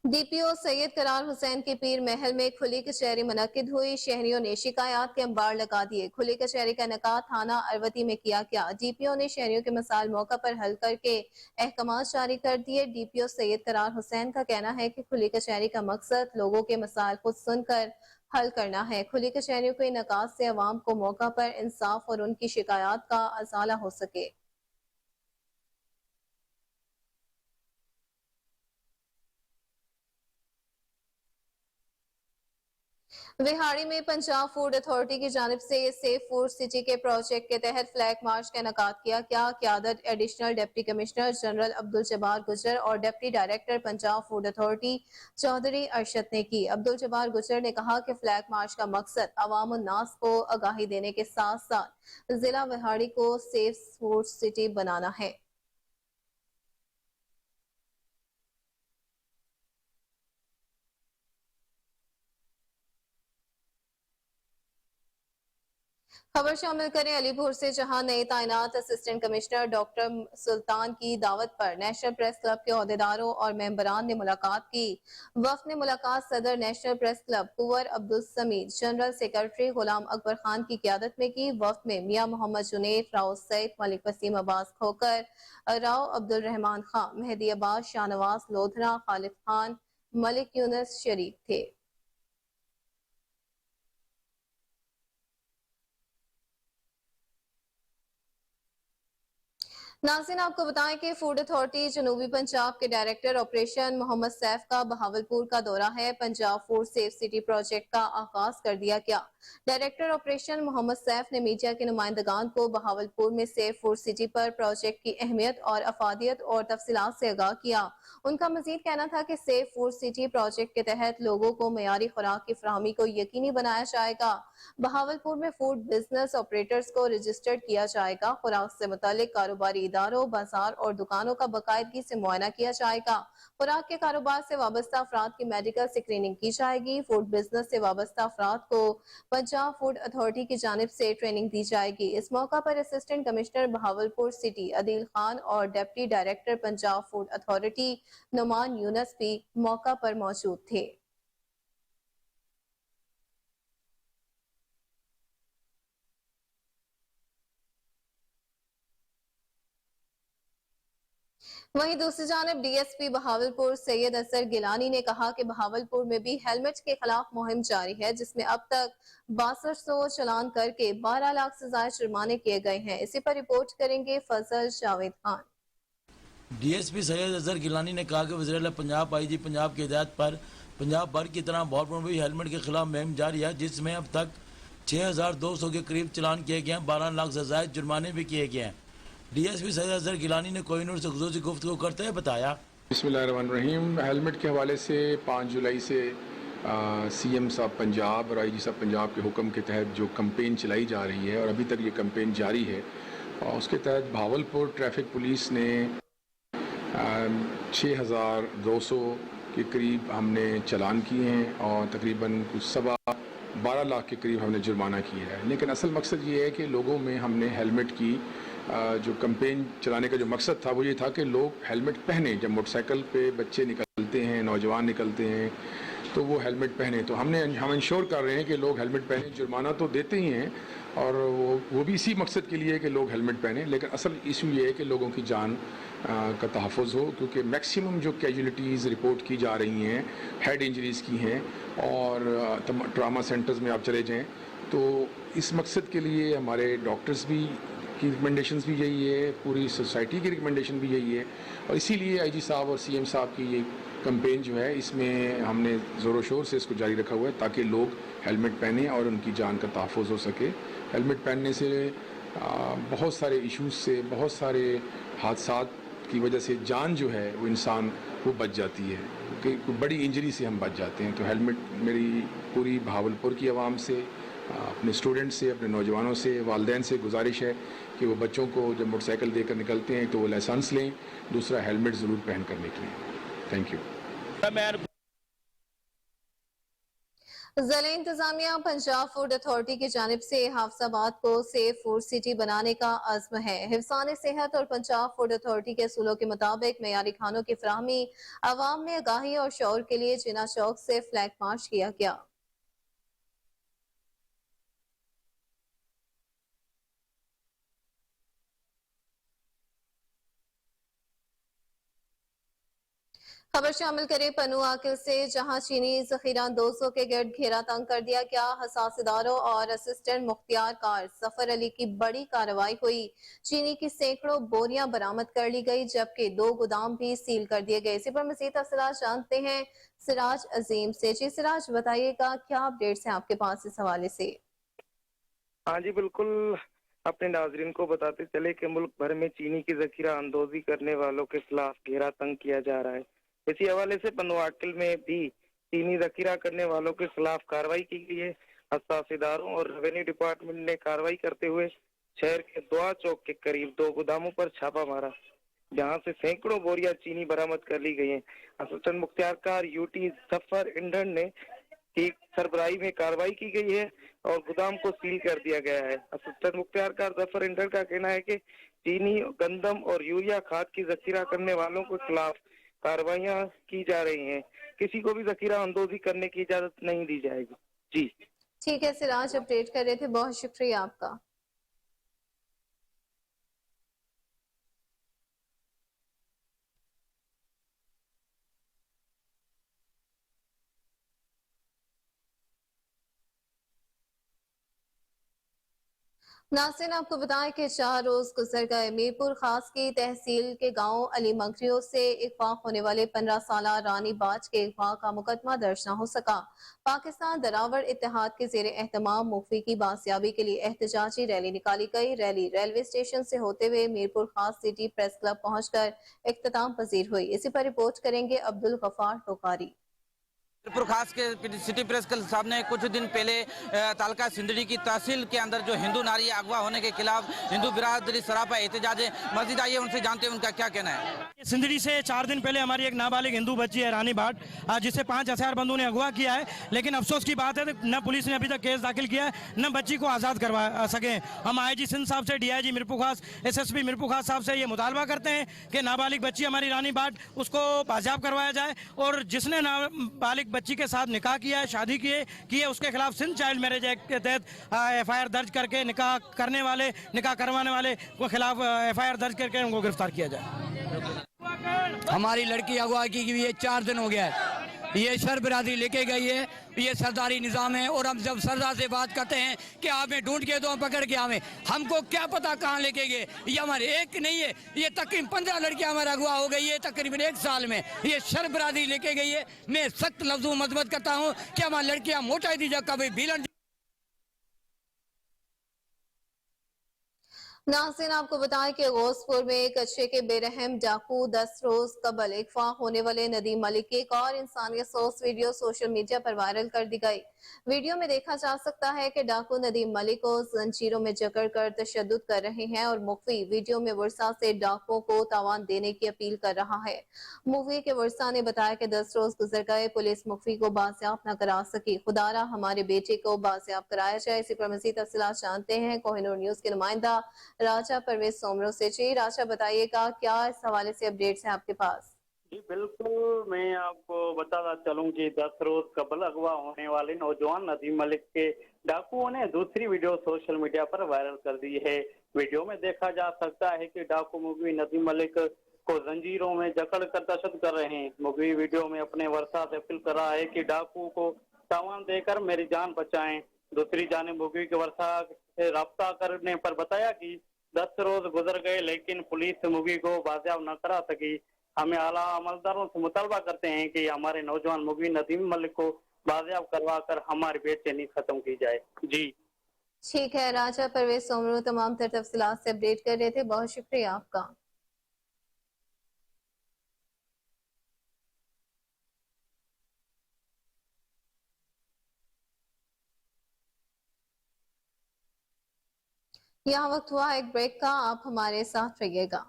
DPO सैयद करार हुसैन की पीर महल में खुली कचहरी मुनक्किद हुई। शहरियों ने शिकायत के अंबार लगा दिए। खुली कचहरी का इनेकाद थाना अरवती में किया गया। DPO ने शहरियों के मसाइल मौका पर हल करके अहकामात जारी कर दिए। DPO सैयद करार हुसैन का कहना है कि खुली कचहरी का मकसद लोगों के मसाइल खुद सुनकर हल करना है। खुली कचहरियों के इनेकाद से अवाम को मौका पर इंसाफ और उनकी शिकायत का अजाला हो सके। विहाड़ी में पंजाब फूड अथॉरिटी की जानिब से सेफ फूड सिटी के प्रोजेक्ट के तहत फ्लैग मार्च का इनेकाद किया गया। क़यादत additional deputy commissioner general Abdul Jabbar Gujjar और deputy director Punjab food authority Chaudhry Arshad ने की। अब्दुल जब्बार गुजर ने कहा कि फ्लैग मार्च का मकसद अवाम उन्नास को आगाही देने के साथ साथ जिला विहाड़ी को सेफ फूड सिटी बनाना है। खबर शामिल करें अलीपुर से, जहां नए तैनात असिस्टेंट कमिश्नर डॉक्टर सुल्तान की दावत पर नेशनल प्रेस क्लब के अहदेदारों और मेंबरान ने मुलाकात की। वफ्द ने मुलाकात सदर नेशनल प्रेस क्लब कुंवर अब्दुल समीद, जनरल सेक्रेटरी गुलाम अकबर खान की क़यादत में की। वफ्द में मियां मोहम्मद जुनैद, राव सईद, मलिक वसीम अब्बास खोकर, राव अब्दुल रहमान खान, मेहदी अब्बास, शाहनवाज लोधरा, खालिद खान, मलिक यूनुस शरीफ थे। नाज़रीन, आपको बताएं कि फूड अथॉरिटी जनूबी पंजाब के डायरेक्टर ऑपरेशन मोहम्मद सैफ का बहावलपुर का दौरा है। Punjab food safe city project का आगाज कर दिया गया। डायरेक्टर ऑपरेशन मोहम्मद सैफ ने मीडिया के नुमाइंदगान को बहावलपुर में सेफ फूड सिटी पर प्रोजेक्ट की अहमियत और अफादियत और तफसीलात से आगाह किया। उनका मजीद कहना था कि सेफ फूड सिटी प्रोजेक्ट के तहत लोगों को मयारी खुराक की फराहमी को यकीनी बनाया जाएगा। बहावलपुर में फूड बिजनेस ऑपरेटर्स को रजिस्टर्ड किया जाएगा। खुराक से मुतालिक कारोबारी इदारों, बाजार और दुकानों का बाकायदगी से मुआयना किया जाएगा। खुराक के कारोबार से वाबस्ता अफराद की मेडिकल स्क्रीनिंग की जाएगी। फूड बिजनेस से वाबस्ता अफराद को पंजाब फूड अथॉरिटी की जानिब से ट्रेनिंग दी जाएगी। इस मौका पर assistant commissioner Bahawalpur city Adeel Khan और deputy director Punjab food authority Noman Younus भी मौका पर मौजूद थे। वहीं दूसरी जानब DSP बहावलपुर सैयद असर गिलानी ने कहा कि बहावलपुर में भी हेलमेट के खिलाफ मुहिम जारी है, जिसमें अब तक 6200 चलान करके 12 लाख से ज्यादा जुर्माने किए गए हैं। इसी पर रिपोर्ट करेंगे फजल जावेद खान। DSP सैयद असर गिलानी ने कहा कि वज़ीर-ए-आला पंजाब IG पंजाब की हिदायत पर पंजाब भर की तरह भावलपुर में भी हेलमेट के खिलाफ मुहिम जारी है, जिसमें अब तक 6200 के करीब चलान किए गए हैं, 12 लाख से ज़ायद जुर्माने भी किए गए हैं। डीएसपी सैयद अजहर गिलानी ने कोहिनूर से ख़ुसूसी गुफ्तगू करते हुए बताया, बिस्मिल्लाहिर्रहमानिर्रहीम। हेलमेट के हवाले से 5 जुलाई से सीएम साहब पंजाब और आईजी साहब पंजाब के हुक्म के तहत जो कैंपेन चलाई जा रही है और अभी तक ये कैंपेन जारी है, और उसके तहत भावलपुर ट्रैफिक पुलिस ने 6200 के करीब हमने चलान किए हैं और तकरीबन कुछ 12 लाख के करीब हमने जुर्माना किया है। लेकिन असल मकसद ये है कि लोगों में हमने हेलमेट की जो कैंपेन चलाने का जो मकसद था वो ये था कि लोग हेलमेट पहने। जब मोटरसाइकिल पे बच्चे निकलते हैं, नौजवान निकलते हैं, तो वो हेलमेट पहने। तो हम इंश्योर कर रहे हैं कि लोग हेलमेट पहने। जुर्माना तो देते ही हैं और वो भी इसी मकसद के लिए कि लोग हेलमेट पहने, लेकिन असल इशू ये है कि लोगों की जान का तहफ़्फ़ुज़ हो, क्योंकि मैक्सिमम जो कैजुअलिटीज़ रिपोर्ट की जा रही हैं हेड इंजरीज़ की हैं, और ट्रामा सेंटर्स में आप चले जाएँ तो इस मकसद के लिए हमारे डॉक्टर्स भी की रिकमेंडेशंस भी यही है, पूरी सोसाइटी की रिकमेंडेशन भी यही है, और इसीलिए आईजी साहब और सीएम साहब की ये कैंपेन जो है इसमें हमने ज़ोर शोर से इसको जारी रखा हुआ है ताकि लोग हेलमेट पहने और उनकी जान का तहफ़्फ़ुज़ हो सके। हेलमेट पहनने से बहुत सारे इश्यूज़ से, बहुत सारे हादसात की वजह से जान जो है वो इंसान वो बच जाती है, कि बड़ी इंजरी से हम बच जाते हैं। तो हेलमेट मेरी पूरी भावलपुर की आवाम से, अपने स्टूडेंट्स से, अपने नौजवानों से, वालिदैन से गुजारिश है कि वो बच्चों को जब मोटरसाइकिल देकर निकलते हैं तो वो लाइसेंस लें, दूसरा हेलमेट ज़रूर पहन कर निकलें। Thank you. ज़िला इंतजामिया पंजाब फूड अथॉरिटी की जानिब से हाफसाबाद को सेफ फूड सिटी बनाने का अज़्म है। हिफ्ज़ान सेहत और पंजाब फूड अथॉरिटी के असूलों के मुताबिक मयारी खानों की फराहमी अवाम में आगाही और शौर के लिए जिना चौक से फ्लैग मार्च किया गया। खबर शामिल करें पन्नू आकिल से, जहां चीनी जखीरा 200 के गिर्द घेरा तंग कर दिया गया। हसास इदारों और असिस्टेंट मुख्तियार कार जफर अली की बड़ी कार्रवाई हुई। चीनी की सैकड़ों बोरियां बरामद कर ली गई, जबकि 2 गोदाम भी सील कर दिए गए। इसी पर मजीद तफसीलात जानते हैं सिराज अजीम से। जी सिराज, बताइएगा क्या अपडेट्स हैं आपके पास इस हवाले से? हाँ जी बिल्कुल, अपने नाजरीन को बताते चले कि मुल्क भर में चीनी की जखीरा अंदोजी करने वालों के खिलाफ घेरा तंग किया जा रहा है। इसी हवाले से पन्नू आकिल में भी चीनी जखीरा करने वालों के खिलाफ कार्रवाई की गई है। हसास इदारों और रेवेन्यू डिपार्टमेंट ने कार्रवाई करते हुए शहर के दुआ चौक के करीब 2 गोदामों पर छापा मारा, जहां से सैकड़ों बोरियां चीनी बरामद कर ली गई हैं। असिस्टेंट मुख्तियारकार यूटी जफर इंडन ने की सरबराही में कार्रवाई की गई है और गोदाम को सील कर दिया गया है। असिस्टेंट मुख्तियारकार जफर इंडन का कहना है कि चीनी, गंदम और यूरिया खाद की जखीरा करने वालों के खिलाफ कार्रवाइयां की जा रही हैं। किसी को भी जखीरा अंदोजी करने की इजाजत नहीं दी जाएगी। जी ठीक है सिराज, अपडेट कर रहे थे, बहुत शुक्रिया आपका। नाज़रीन, आपको बताएं कि 4 रोज गुजर गए। मीरपुर खास की तहसील के गांव अली मंगरियों से इगवा होने वाले 15 साल रानी बाज के इगवा का मुकदमा दर्ज न हो सका। पाकिस्तान दरावर इत्तेहाद के जेर एहतमाम मुख्फी की बासियाबी के लिए एहतजाजी रैली निकाली गई। रैली रेलवे स्टेशन से होते हुए मीरपुर खास सिटी प्रेस क्लब पहुंचकर इख्तिताम पजीर हुई। इसी पर रिपोर्ट करेंगे अब्दुल गफ्फार टोकारी। मीरपुर खास के सिटी प्रेस क्लब साहब ने कुछ दिन पहले तालका सिंदड़ी की तहसील के अंदर जो हिंदू नारी अगवा होने के खिलाफ हिंदू बिरादरी सरापा एहतजाज है। मस्जिद आइए उनसे जानते हैं उनका क्या कहना है। सिंदड़ी से 4 दिन पहले हमारी एक नाबालिग हिंदू बच्ची है रानी भाट, जिसे 5 हथियार बंदों ने अगवा किया है, लेकिन अफसोस की बात है न पुलिस ने अभी तक केस दाखिल किया है, न बच्ची को आज़ाद करवा सके। हम आईजी सिंध साहब से, डीआईजी मीरपुर खास, एसएसपी मीरपुर खास साहब से ये मुतालबा करते हैं कि नाबालिग बच्ची हमारी रानी भाट उसको बाजियाब करवाया जाए, और जिसने नाबालिग बच्ची के साथ निकाह किया है, शादी की है, उसके खिलाफ सिंध चाइल्ड मैरिज एक्ट के तहत एफआईआर दर्ज करके निकाह करने वाले, निकाह करवाने वाले को खिलाफ एफआईआर दर्ज करके उनको गिरफ्तार किया जाए। हमारी लड़की अगवा की हुई है, 4 दिन हो गया है। ये शर बिरादरी लेके गई है, ये सरदारी निज़ाम है। और हम जब सरदार से बात करते हैं कि आपने ढूंढ के तो हम पकड़ के आवे, हमको क्या पता कहाँ लेके गए। ये हमारे एक नहीं है, ये तकरीबन 15 लड़कियां हमारा अगवा हो गई है तकरीबन 1 साल में। ये शर बिरादरी लेके गई है। मैं सख्त लफ्ज़ों में मजबूत करता हूँ कि हमारी लड़कियां मोटा दी जा कभी भीलन। नाज़रीन, आपको बताएं कि गोसपुर में एक अच्छे के बेरहम डाकू 10 रोज कबल अगवा होने वाले नदीम मलिक की एक और इंसानियत सोस वीडियो सोशल मीडिया पर वायरल कर दी गई। वीडियो में देखा जा सकता है कि डाकू नदीम मलिक को जंजीरों में जकड़ कर तशद्दुद कर रहे हैं और मुखवी वीडियो में वर्षा से डाकुओं को तावान देने की अपील कर रहा है। मुखवी के वर्षा ने बताया कि 10 रोज गुजर गए, पुलिस मुखवी को बाजियाब न करा सकी। खुदारा हमारे बेटे को बाजियाब कराया जाए। इसी पर मज़ीद तफसीलात जानते हैं कोहिनूर न्यूज के नुमाइंदा राजा परवेज सोमरो से। जी राजा, बताइएगा क्या इस हवाले से अपडेट्स हैं आपके पास? जी बिल्कुल, मैं आपको बताता चलूं कि 10 रोज कबल अगवा होने वाले नौजवान नदीम मलिक के डाकुओं ने दूसरी वीडियो सोशल मीडिया पर वायरल कर दी है। वीडियो में देखा जा सकता है कि डाकू मुगवी नदीम मलिक को जंजीरों में जकड़ कर तशद्दुद कर रहे हैं। मुगवी वीडियो में अपने वर्षा से अपील कर रहा है कि डाकू को सामान देकर मेरी जान बचाएं। दूसरी जानिब मुगवी के वर्षा से राब्ता करने पर बताया कि 10 रोज गुजर गए लेकिन पुलिस मुगवी को बाजियाब न करा सकी। हमें आला अमलदारों से मुतालबा करते हैं कि हमारे नौजवान मुगवी नदीम मलिक को बाजियाब करवा कर हमारी बेचैनी खत्म की जाए। जी ठीक है, राजा परवेज सोमरो तमाम तर तफसीलात से अपडेट कर रहे थे, बहुत शुक्रिया आपका। यहाँ वक्त हुआ एक ब्रेक का, आप हमारे साथ रहिएगा।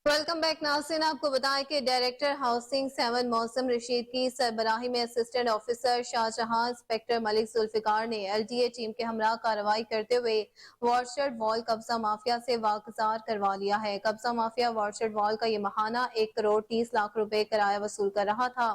वेलकम बैक नाज़रीन, आपको बताएं कि डायरेक्टर हाउसिंग 7 मौसम रशीद की सरबराही में assistant officer Shahjahan inspector Malik Zulfiqar ने LDA टीम के हमरा कार्रवाई करते हुए वार्शर्ड वॉल कब्जा माफिया से वागजार करवा लिया है। कब्जा माफिया वार्शर्ड वॉल का ये माहाना 1 करोड़ 30 लाख रुपए किराया वसूल कर रहा था।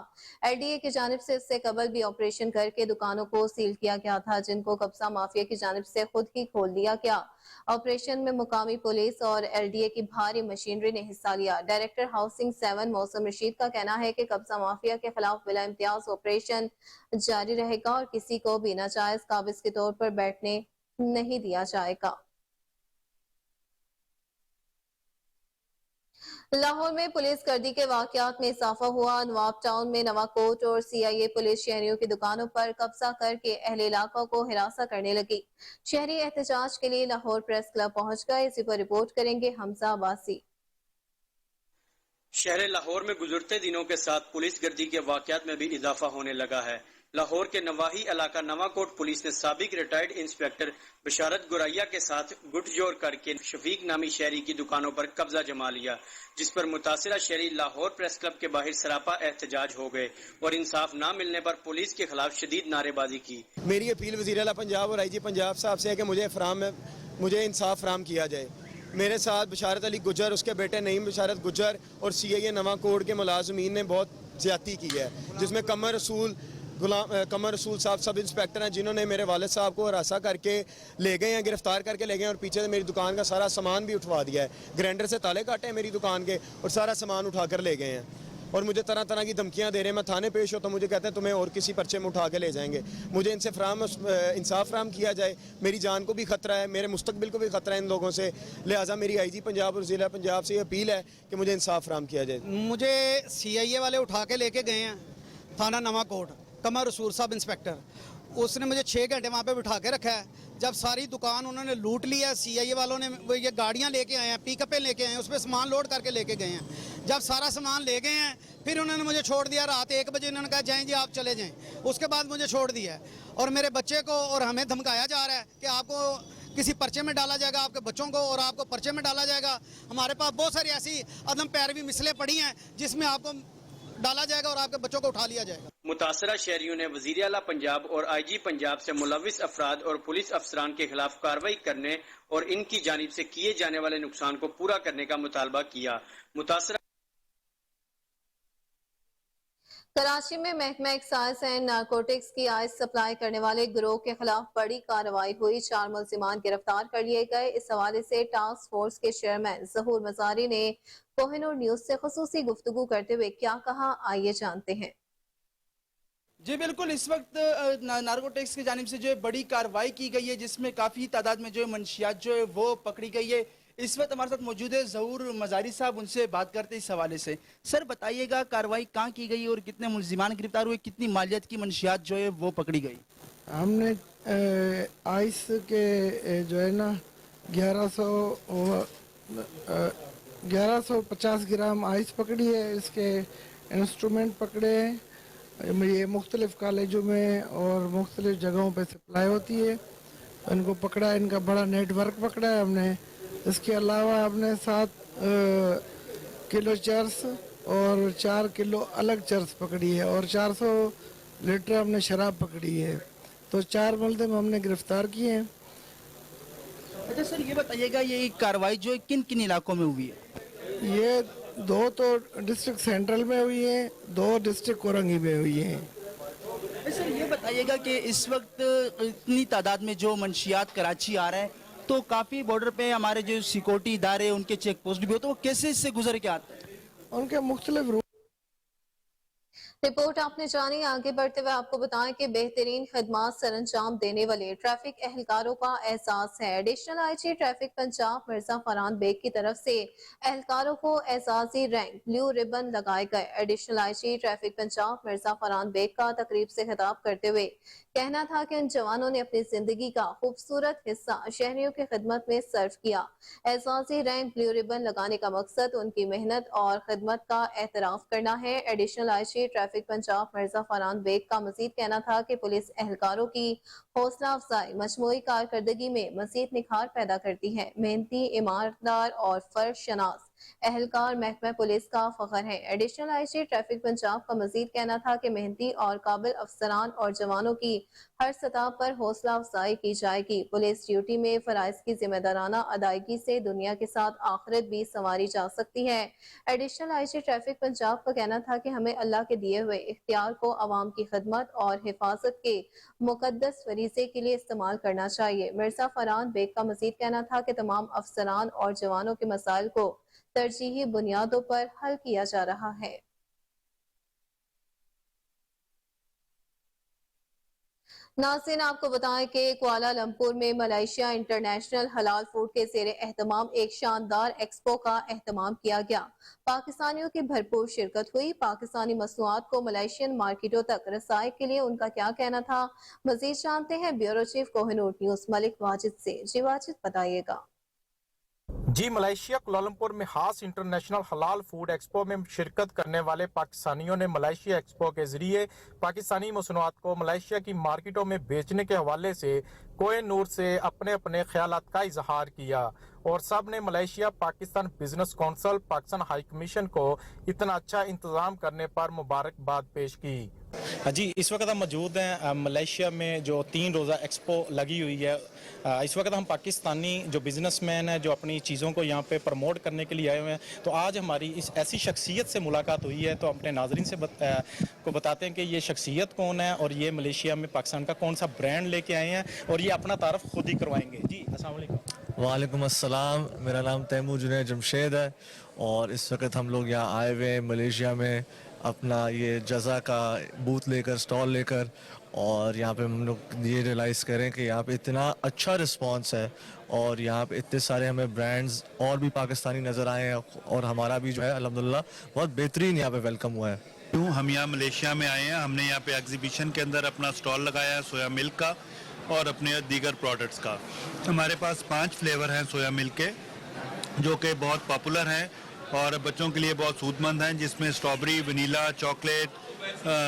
LDA की जानिब से इससे कबल भी ऑपरेशन करके दुकानों को सील किया गया था, जिनको कब्जा माफिया की जानिब से खुद ही खोल दिया गया। ऑपरेशन में मुकामी पुलिस और LDA की भारी मशीनरी ने हिस्सा लिया। डायरेक्टर हाउसिंग 7 मौसम रशीद का कहना है कि कब्जा माफिया के खिलाफ बिला इम्तियाज ऑपरेशन जारी रहेगा और किसी को भी नाजायज काबिज के तौर पर बैठने नहीं दिया जाएगा। लाहौर में पुलिस गर्दी के वाकयात में इजाफा हुआ। नवाब टाउन में नवाकोट और CIA पुलिस शहरियों की दुकानों पर कब्जा करके अहले इलाका को हिरासा करने लगी। शहरी एहतजाज के लिए लाहौर प्रेस क्लब पहुंच गए। इसी पर रिपोर्ट करेंगे हमजा अब्बासी। शहर लाहौर में गुजरते दिनों के साथ पुलिस गर्दी के वाकयात में भी इजाफा होने लगा है। लाहौर के नवाही इलाका नवाकोट पुलिस ने साबिक रिटायर्ड इंस्पेक्टर बशारत गुरैया के साथ गुटजोड़ करके शफीक नामी शहरी की दुकानों पर कब्जा जमा लिया, जिस पर मुतासिरा शहरी लाहौर प्रेस क्लब के बाहर सरापा एहतजाज हो गए और इंसाफ न मिलने पर पुलिस के खिलाफ शदीद नारेबाजी की। मेरी अपील वज़ीर आला पंजाब और IG पंजाब साहब से है कि मुझे इंसाफ फराहम किया जाए। मेरे साथ बशारत अली गुजर, उसके बेटे नईम बशारत गुजर और CIA नवाकोट के मुलाजमीन ने बहुत ज्यादती की है, जिसमें कमर रसूल साहब सब इंस्पेक्टर हैं, जिन्होंने मेरे वालिद साहब को हरासा करके ले गए हैं, गिरफ्तार करके ले गए हैं और पीछे से मेरी दुकान का सारा सामान भी उठवा दिया है। ग्राइंडर से ताले काटे हैं मेरी दुकान के और सारा सामान उठा कर ले गए हैं और मुझे तरह तरह की धमकियां दे रहे हैं। मैं थाने पेश होता हूं, मुझे कहते हैं तुम्हें और किसी पर्चे में उठा के ले जाएंगे। मुझे इनसे इंसाफ फराहम किया जाए। मेरी जान को भी खतरा है, मेरे मुस्तकबिल को भी खतरा है इन लोगों से। लिहाजा मेरी IG पंजाब और ज़िला पंजाब से ये अपील है कि मुझे इंसाफ फराहम किया जाए। मुझे CIA वाले उठा के लेके गए हैं थाना नवाकोट, कमर रसूल साहब इंस्पेक्टर, उसने मुझे 6 घंटे वहाँ पे बिठा के रखा है। जब सारी दुकान उन्होंने लूट ली है, CIA वालों ने ये गाड़ियाँ लेके आए हैं, पिकअपें लेके आए हैं, उस पर सामान लोड करके लेके गए हैं। जब सारा सामान ले गए हैं फिर उन्होंने मुझे छोड़ दिया। रात 1 बजे उन्होंने कहा जाएं जी आप चले जाएं। उसके बाद मुझे छोड़ दिया और मेरे बच्चे को और हमें धमकाया जा रहा है कि आपको किसी पर्चे में डाला जाएगा, आपके बच्चों को और आपको पर्चे में डाला जाएगा। हमारे पास बहुत सारी ऐसी अदम पैरवी मिसलें पड़ी हैं जिसमें आपको डाला जाएगा और आपके बच्चों को उठा लिया जाएगा। मुतासरा शहरियों ने वजीर आला पंजाब और IG पंजाब से मुलविस अफराद और पुलिस अफसरान के खिलाफ कार्रवाई करने और इनकी जानिब से किए जाने वाले नुकसान को पूरा करने का मुतालबा किया। मुतासरा कराची में महकमा एक्साइज एंड नारकोटिक्स की आइस सप्लाई करने वाले गिरोह के खिलाफ बड़ी कार्रवाई हुई। 4 मुल्जिमान गिरफ्तार कर लिए गए। इस हवाले से टास्क फोर्स के चेयरमैन ज़हूर मज़ारी ने कोहिनूर न्यूज से खुसूसी गुफ्तगू करते हुए क्या कहा, आइए जानते हैं। जी बिल्कुल, इस वक्त नारकोटिक्स की जानिब से जो है बड़ी कार्रवाई की गई है, जिसमें काफ़ी तादाद में जो है मंशियात जो है वो पकड़ी गई है। इस वक्त हमारे साथ मौजूद है ज़हूर मज़ारी साहब, उनसे बात करते हैं इस हवाले से। सर बताइएगा, कार्रवाई कहाँ की गई और कितने मुल्जिमान गिरफ्तार हुए, कितनी मालियत की मंशियात जो है वो पकड़ी गई? हमने आइस के जो है ना 1150 ग्राम आइस पकड़ी है। इसके इंस्ट्रूमेंट पकड़े हैं। ये मुख्तलिफ कॉलेजों में और मुख्तलिफ जगहों पे सप्लाई होती है। इनको पकड़ा है, इनका बड़ा नेटवर्क पकड़ा है हमने। इसके अलावा हमने 7 किलो चर्स और 4 किलो अलग चर्स पकड़ी है और 400 लीटर हमने शराब पकड़ी है। तो 4 मुल्ज़िम हमने गिरफ्तार किए हैं। अच्छा सर, ये बताइएगा ये कार्रवाई जो है किन किन इलाकों में हुई है? ये 2 तो डिस्ट्रिक्ट सेंट्रल में हुई है, 2 डिस्ट्रिक्ट कोरंगी में हुई है। सर ये बताइएगा कि इस वक्त इतनी तादाद में जो मंशियात कराची आ रहा है, तो काफ़ी बॉर्डर पे हमारे जो सिक्योरिटी इदारे उनके चेक पोस्ट भी होते हैं, वो कैसे इससे गुजर के आते हैं? उनके मुख्तलिफ रिपोर्ट आपने जानी। आगे बढ़ते हुए आपको बताएं कि बेहतरीन खदमात सर अंजाम देने वाले ट्रैफिक एहलकारों का एहसास है। Additional IG traffic Punjab Mirza Farhan Baig की तरफ से एहलकारों को एजाजी रैंक ब्लू रिबन लगाए गए। Additional IG traffic Punjab Mirza Farhan Baig का तकरीब से खिताब करते हुए कहना था कि उन जवानों ने अपनी जिंदगी का खूबसूरत हिस्सा शहरियों की खिदमत में सर्व किया। एजाजी रैंक ब्लू रिबन लगाने का मकसद उनकी मेहनत और खिदमत का एतराफ करना है। Additional IG traffic Punjab Mirza Farhan Baig का मजीद कहना था कि पुलिस एहलकारों की हौसला अफजाई मजमूई कारकर्दगी में मजीद निखार पैदा करती है। मेहनती, ईमानदार और फर्ज शनास एहलकार महकमा पुलिस का फख्र है। एडिशनल IG ट्रैफिक पंजाब का मजीद कहना था कि मेहनती और काबिल अफसरान और जवानों की हर सतह पर हौसला अफजाई की जाएगी। पुलिस ड्यूटी में फराइज की जिम्मेदाराना अदायगी से दुनिया के साथ आखिरत भी संवारी जा सकती है। एडिशनल IG ट्रैफिक पंजाब का कहना था कि हमें अल्लाह के दिए हुए इख्तियार को अवाम की खिदमत और हिफाजत के मुकद्दस फरीज़े के लिए इस्तेमाल करना चाहिए। मिर्जा फरहान बेग का मजीद कहना था कि तमाम अफसरान और जवानों के मसाइल को तरजीही बुनियादों पर हल किया जा रहा है। नाज़रीन, आपको बताएं कि कुआलालंपुर में मलेशिया इंटरनेशनल हलाल फूड के ज़ेरे एहतमाम एक शानदार एक्सपो का एहतमाम किया गया। पाकिस्तानियों की भरपूर शिरकत हुई। पाकिस्तानी मसनूआत को मलेशियन मार्केटों तक रसाई के लिए उनका क्या कहना था, मजीद जानते हैं bureau chief Kohinoor news Malik Wajid से। जी वाजिद, बताइएगा। जी, मलेशिया कुआलालंपुर में खास इंटरनेशनल हलाल फूड एक्सपो में शिरकत करने वाले पाकिस्तानियों ने मलेशिया एक्सपो के जरिए पाकिस्तानी मसनूआत को मलेशिया की मार्केटों में बेचने के हवाले से कोहिनूर से अपने अपने ख्यालात का इजहार किया और सब ने Malaysia Pakistan business council Pakistan high commission को इतना अच्छा इंतजाम करने पर मुबारकबाद पेश की। जी, इस वक्त हम मौजूद हैं मलेशिया में जो 3 रोज़ा एक्सपो लगी हुई है। इस वक्त हम पाकिस्तानी जो बिजनेसमैन हैं जो अपनी चीज़ों को यहाँ पे प्रमोट करने के लिए आए हुए हैं, तो आज हमारी इस ऐसी शख्सियत से मुलाकात हुई है। तो अपने नाजरीन से को बताते हैं कि ये शख्सियत कौन है और ये मलेशिया में पाकिस्तान का कौन सा ब्रांड लेके आए हैं और ये अपना तारफ़ खुद ही करवाएंगे। जी, अस्सलाम वालेकुम। वालेकुम अस्सलाम, मेरा नाम तैमूर जुनैद जमशेद है और इस वक्त हम लोग यहाँ आए हुए हैं मलेशिया में अपना ये जज़ा का बूथ लेकर, स्टॉल लेकर, और यहाँ पे हम लोग ये रियलाइज़ करें कि यहाँ पे इतना अच्छा रिस्पांस है और यहाँ पे इतने सारे हमें ब्रांड्स और भी पाकिस्तानी नज़र आए हैं और हमारा भी जो है अल्हम्दुलिल्लाह बहुत बेहतरीन यहाँ पे वेलकम हुआ है। हम यहाँ मलेशिया में आए हैं। हमने यहाँ पे एग्जीबिशन के अंदर अपना स्टॉल लगाया है सोया मिल्क का और अपने दीगर प्रोडक्ट्स का। हमारे पास 5 फ्लेवर हैं सोया मिल्क के जो कि बहुत पॉपुलर हैं और बच्चों के लिए बहुत सूदमंद हैं, जिसमें स्ट्रॉबेरी, वनीला, चॉकलेट,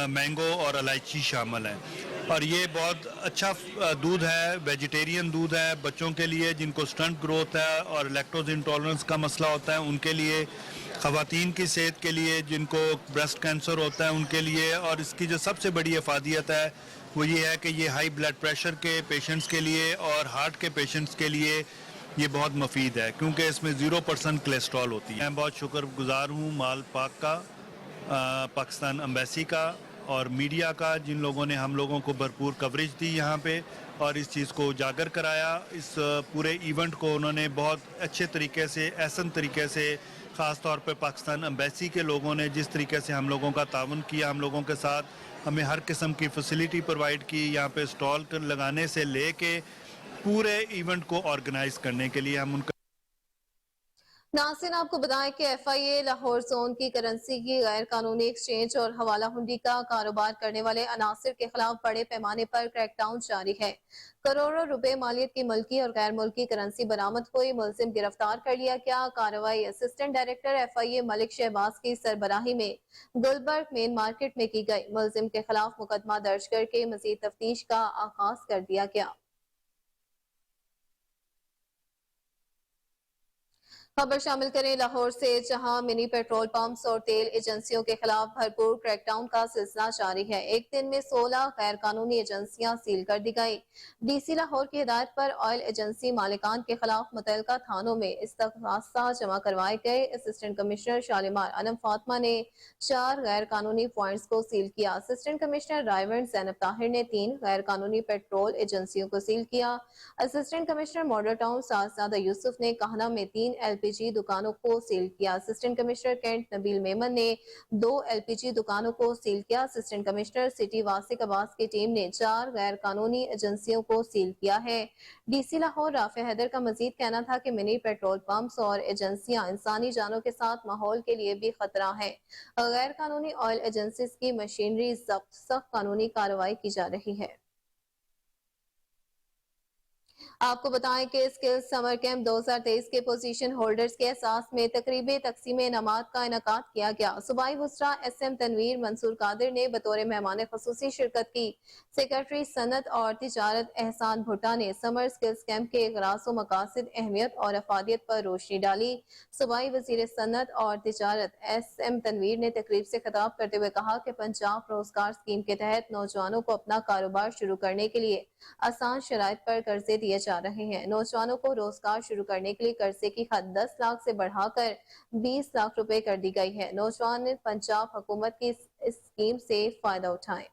मैंगो और इलायची शामिल हैं। और ये बहुत अच्छा दूध है, वेजिटेरियन दूध है बच्चों के लिए जिनको स्टंट ग्रोथ है और लैक्टोज इंटॉलरेंस का मसला होता है उनके लिए ख़वातीन की सेहत के लिए, जिनको ब्रेस्ट कैंसर होता है उनके लिए, और इसकी जो सबसे बड़ी अफादियत है वो ये है कि ये हाई ब्लड प्रेशर के पेशेंट्स के लिए और हार्ट के पेशेंट्स के लिए ये बहुत मुफीद है, क्योंकि इसमें 0% कोलेस्ट्रॉल होती है। मैं बहुत शुक्रगुजार हूँ माल पाक का, पाकिस्तान एम्बेसी का और मीडिया का, जिन लोगों ने हम लोगों को भरपूर कवरेज दी यहाँ पे और इस चीज़ को उजागर कराया। इस पूरे इवेंट को उन्होंने बहुत अच्छे तरीके से, एहसन तरीके से, ख़ास तौर पे पाकिस्तान एम्बेसी के लोगों ने जिस तरीके से हम लोगों का ताउन किया, हम लोगों के साथ हमें हर किस्म की फैसिलिटी प्रोवाइड की, यहाँ पे स्टॉल लगाने से लेके पूरे इवेंट को ऑर्गेनाइज करने के लिए हम उनका। नाज़रीन, आपको बताएं कि FIA लाहौर जोन की करेंसी की गैर कानूनी एक्सचेंज और हवाला हुंडी का कारोबार करने वाले अनासिर के खिलाफ बड़े पैमाने पर क्रैकडाउन जारी है। करोड़ों रुपए मालियत की मुल्की और गैर मुल्की करेंसी बरामद हुई, मुलजिम गिरफ्तार कर लिया गया। कार्रवाई assistant director FIA Malik Shahbaz की सरबराही में गुलबर्ग मेन मार्केट में की गई। मुलजिम के खिलाफ मुकदमा दर्ज करके मजीद तफ्तीश का आगाज कर दिया गया। खबर शामिल करें लाहौर से, जहां मिनी पेट्रोल पंप्स और तेल एजेंसियों के खिलाफ भरपूर क्रैकडाउन का सिलसिला जारी है। एक दिन में 16 गैर कानूनी एजेंसियां सील कर दी गई। DC लाहौर की हिदायत पर ऑयल एजेंसी मालिकान के खिलाफ मुतल्लिका थानों में इस्तग़ासा जमा करवाए गए। असिस्टेंट कमिश्नर शालिमार अनम फातिमा ने 4 गैर कानूनी पॉइंट्स को सील किया। असिस्टेंट कमिश्नर रायवंड ज़ैनब ताहिर ने 3 गैर कानूनी पेट्रोल एजेंसियों को सील किया। Assistant commissioner model town Sahibzada Yousuf ने कहना में 3 LPG दुकानों को सील किया। Assistant commissioner cantt Nabeel Memon ने 2 LPG दुकानों को सील किया। Assistant commissioner city Wasiq Abbas की टीम ने 4 गैर कानूनी एजेंसियों को सील किया है। DC लाहौर राफे हैदर का मजीद कहना था कि मिनी पेट्रोल पंप्स और एजेंसियां इंसानी जानों के साथ माहौल के लिए भी खतरा है। गैर कानूनी ऑयल एजेंसीज की मशीनरी जब्त, सख्त कानूनी कार्रवाई की जा रही है। आपको बताएं कि स्किल समर कैंप 2023 के पोजीशन होल्डर्स के एहसास में तकरीबी तकसीम इनामात का इनकाद किया गया। सूबाई वुज़रा SM तनवीर मंसूर कादिर ने बतौर मेहमान खुसूसी शिरकत की। सेक्रेटरी सनत और तिजारत एहसान भुट्टा ने समर स्किल्स कैंप के गरास व मकासद, अहमियत और अफादियत पर रोशनी डाली। सूबाई वजीर सनत और तिजारत SM तनवीर ने तकरीब से खिताब करते हुए कहा कि पंजाब रोजगार स्कीम के तहत नौजवानों को अपना कारोबार शुरू करने के लिए आसान शराइत पर कर्जे दिए जा रहे हैं। नौजवानों को रोजगार शुरू करने के लिए कर्जे की हद 10 लाख से बढ़ाकर 20 लाख रुपए कर दी गई है। नौजवान पंजाब हुकूमत की इस स्कीम से फायदा उठाएं।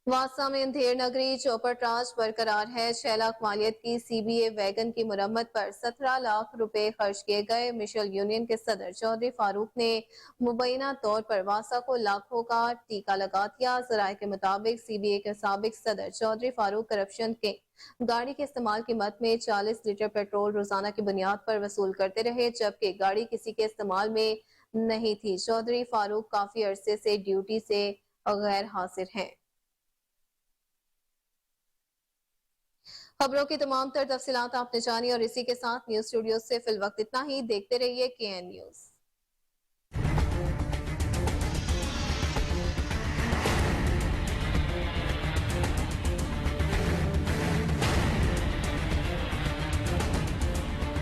वासा में अंधेर नगरी चौपट राज बरकरार है। 6 लाख मालियत की CBA वैगन की मुरम्मत पर 17 लाख रुपए खर्च किए गए। मिशेल यूनियन के सदर चौधरी फारूक ने मुबैना तौर पर वासा को लाखों का टीका लगा दिया। जराये के मुताबिक CBA के साबिक सदर चौधरी फारूक करप्शन के गाड़ी के इस्तेमाल की मद में 40 लीटर पेट्रोल रोजाना की बुनियाद पर वसूल करते रहे, जबकि गाड़ी किसी के इस्तेमाल में नहीं थी। चौधरी फारूक काफी अरसे से ड्यूटी से गैर हाजिर हैं। खबरों की तमाम तर तफसीलात आपने जानी और इसी के साथ न्यूज स्टूडियो से फिल वक्त इतना ही। देखते रहिए KN न्यूज।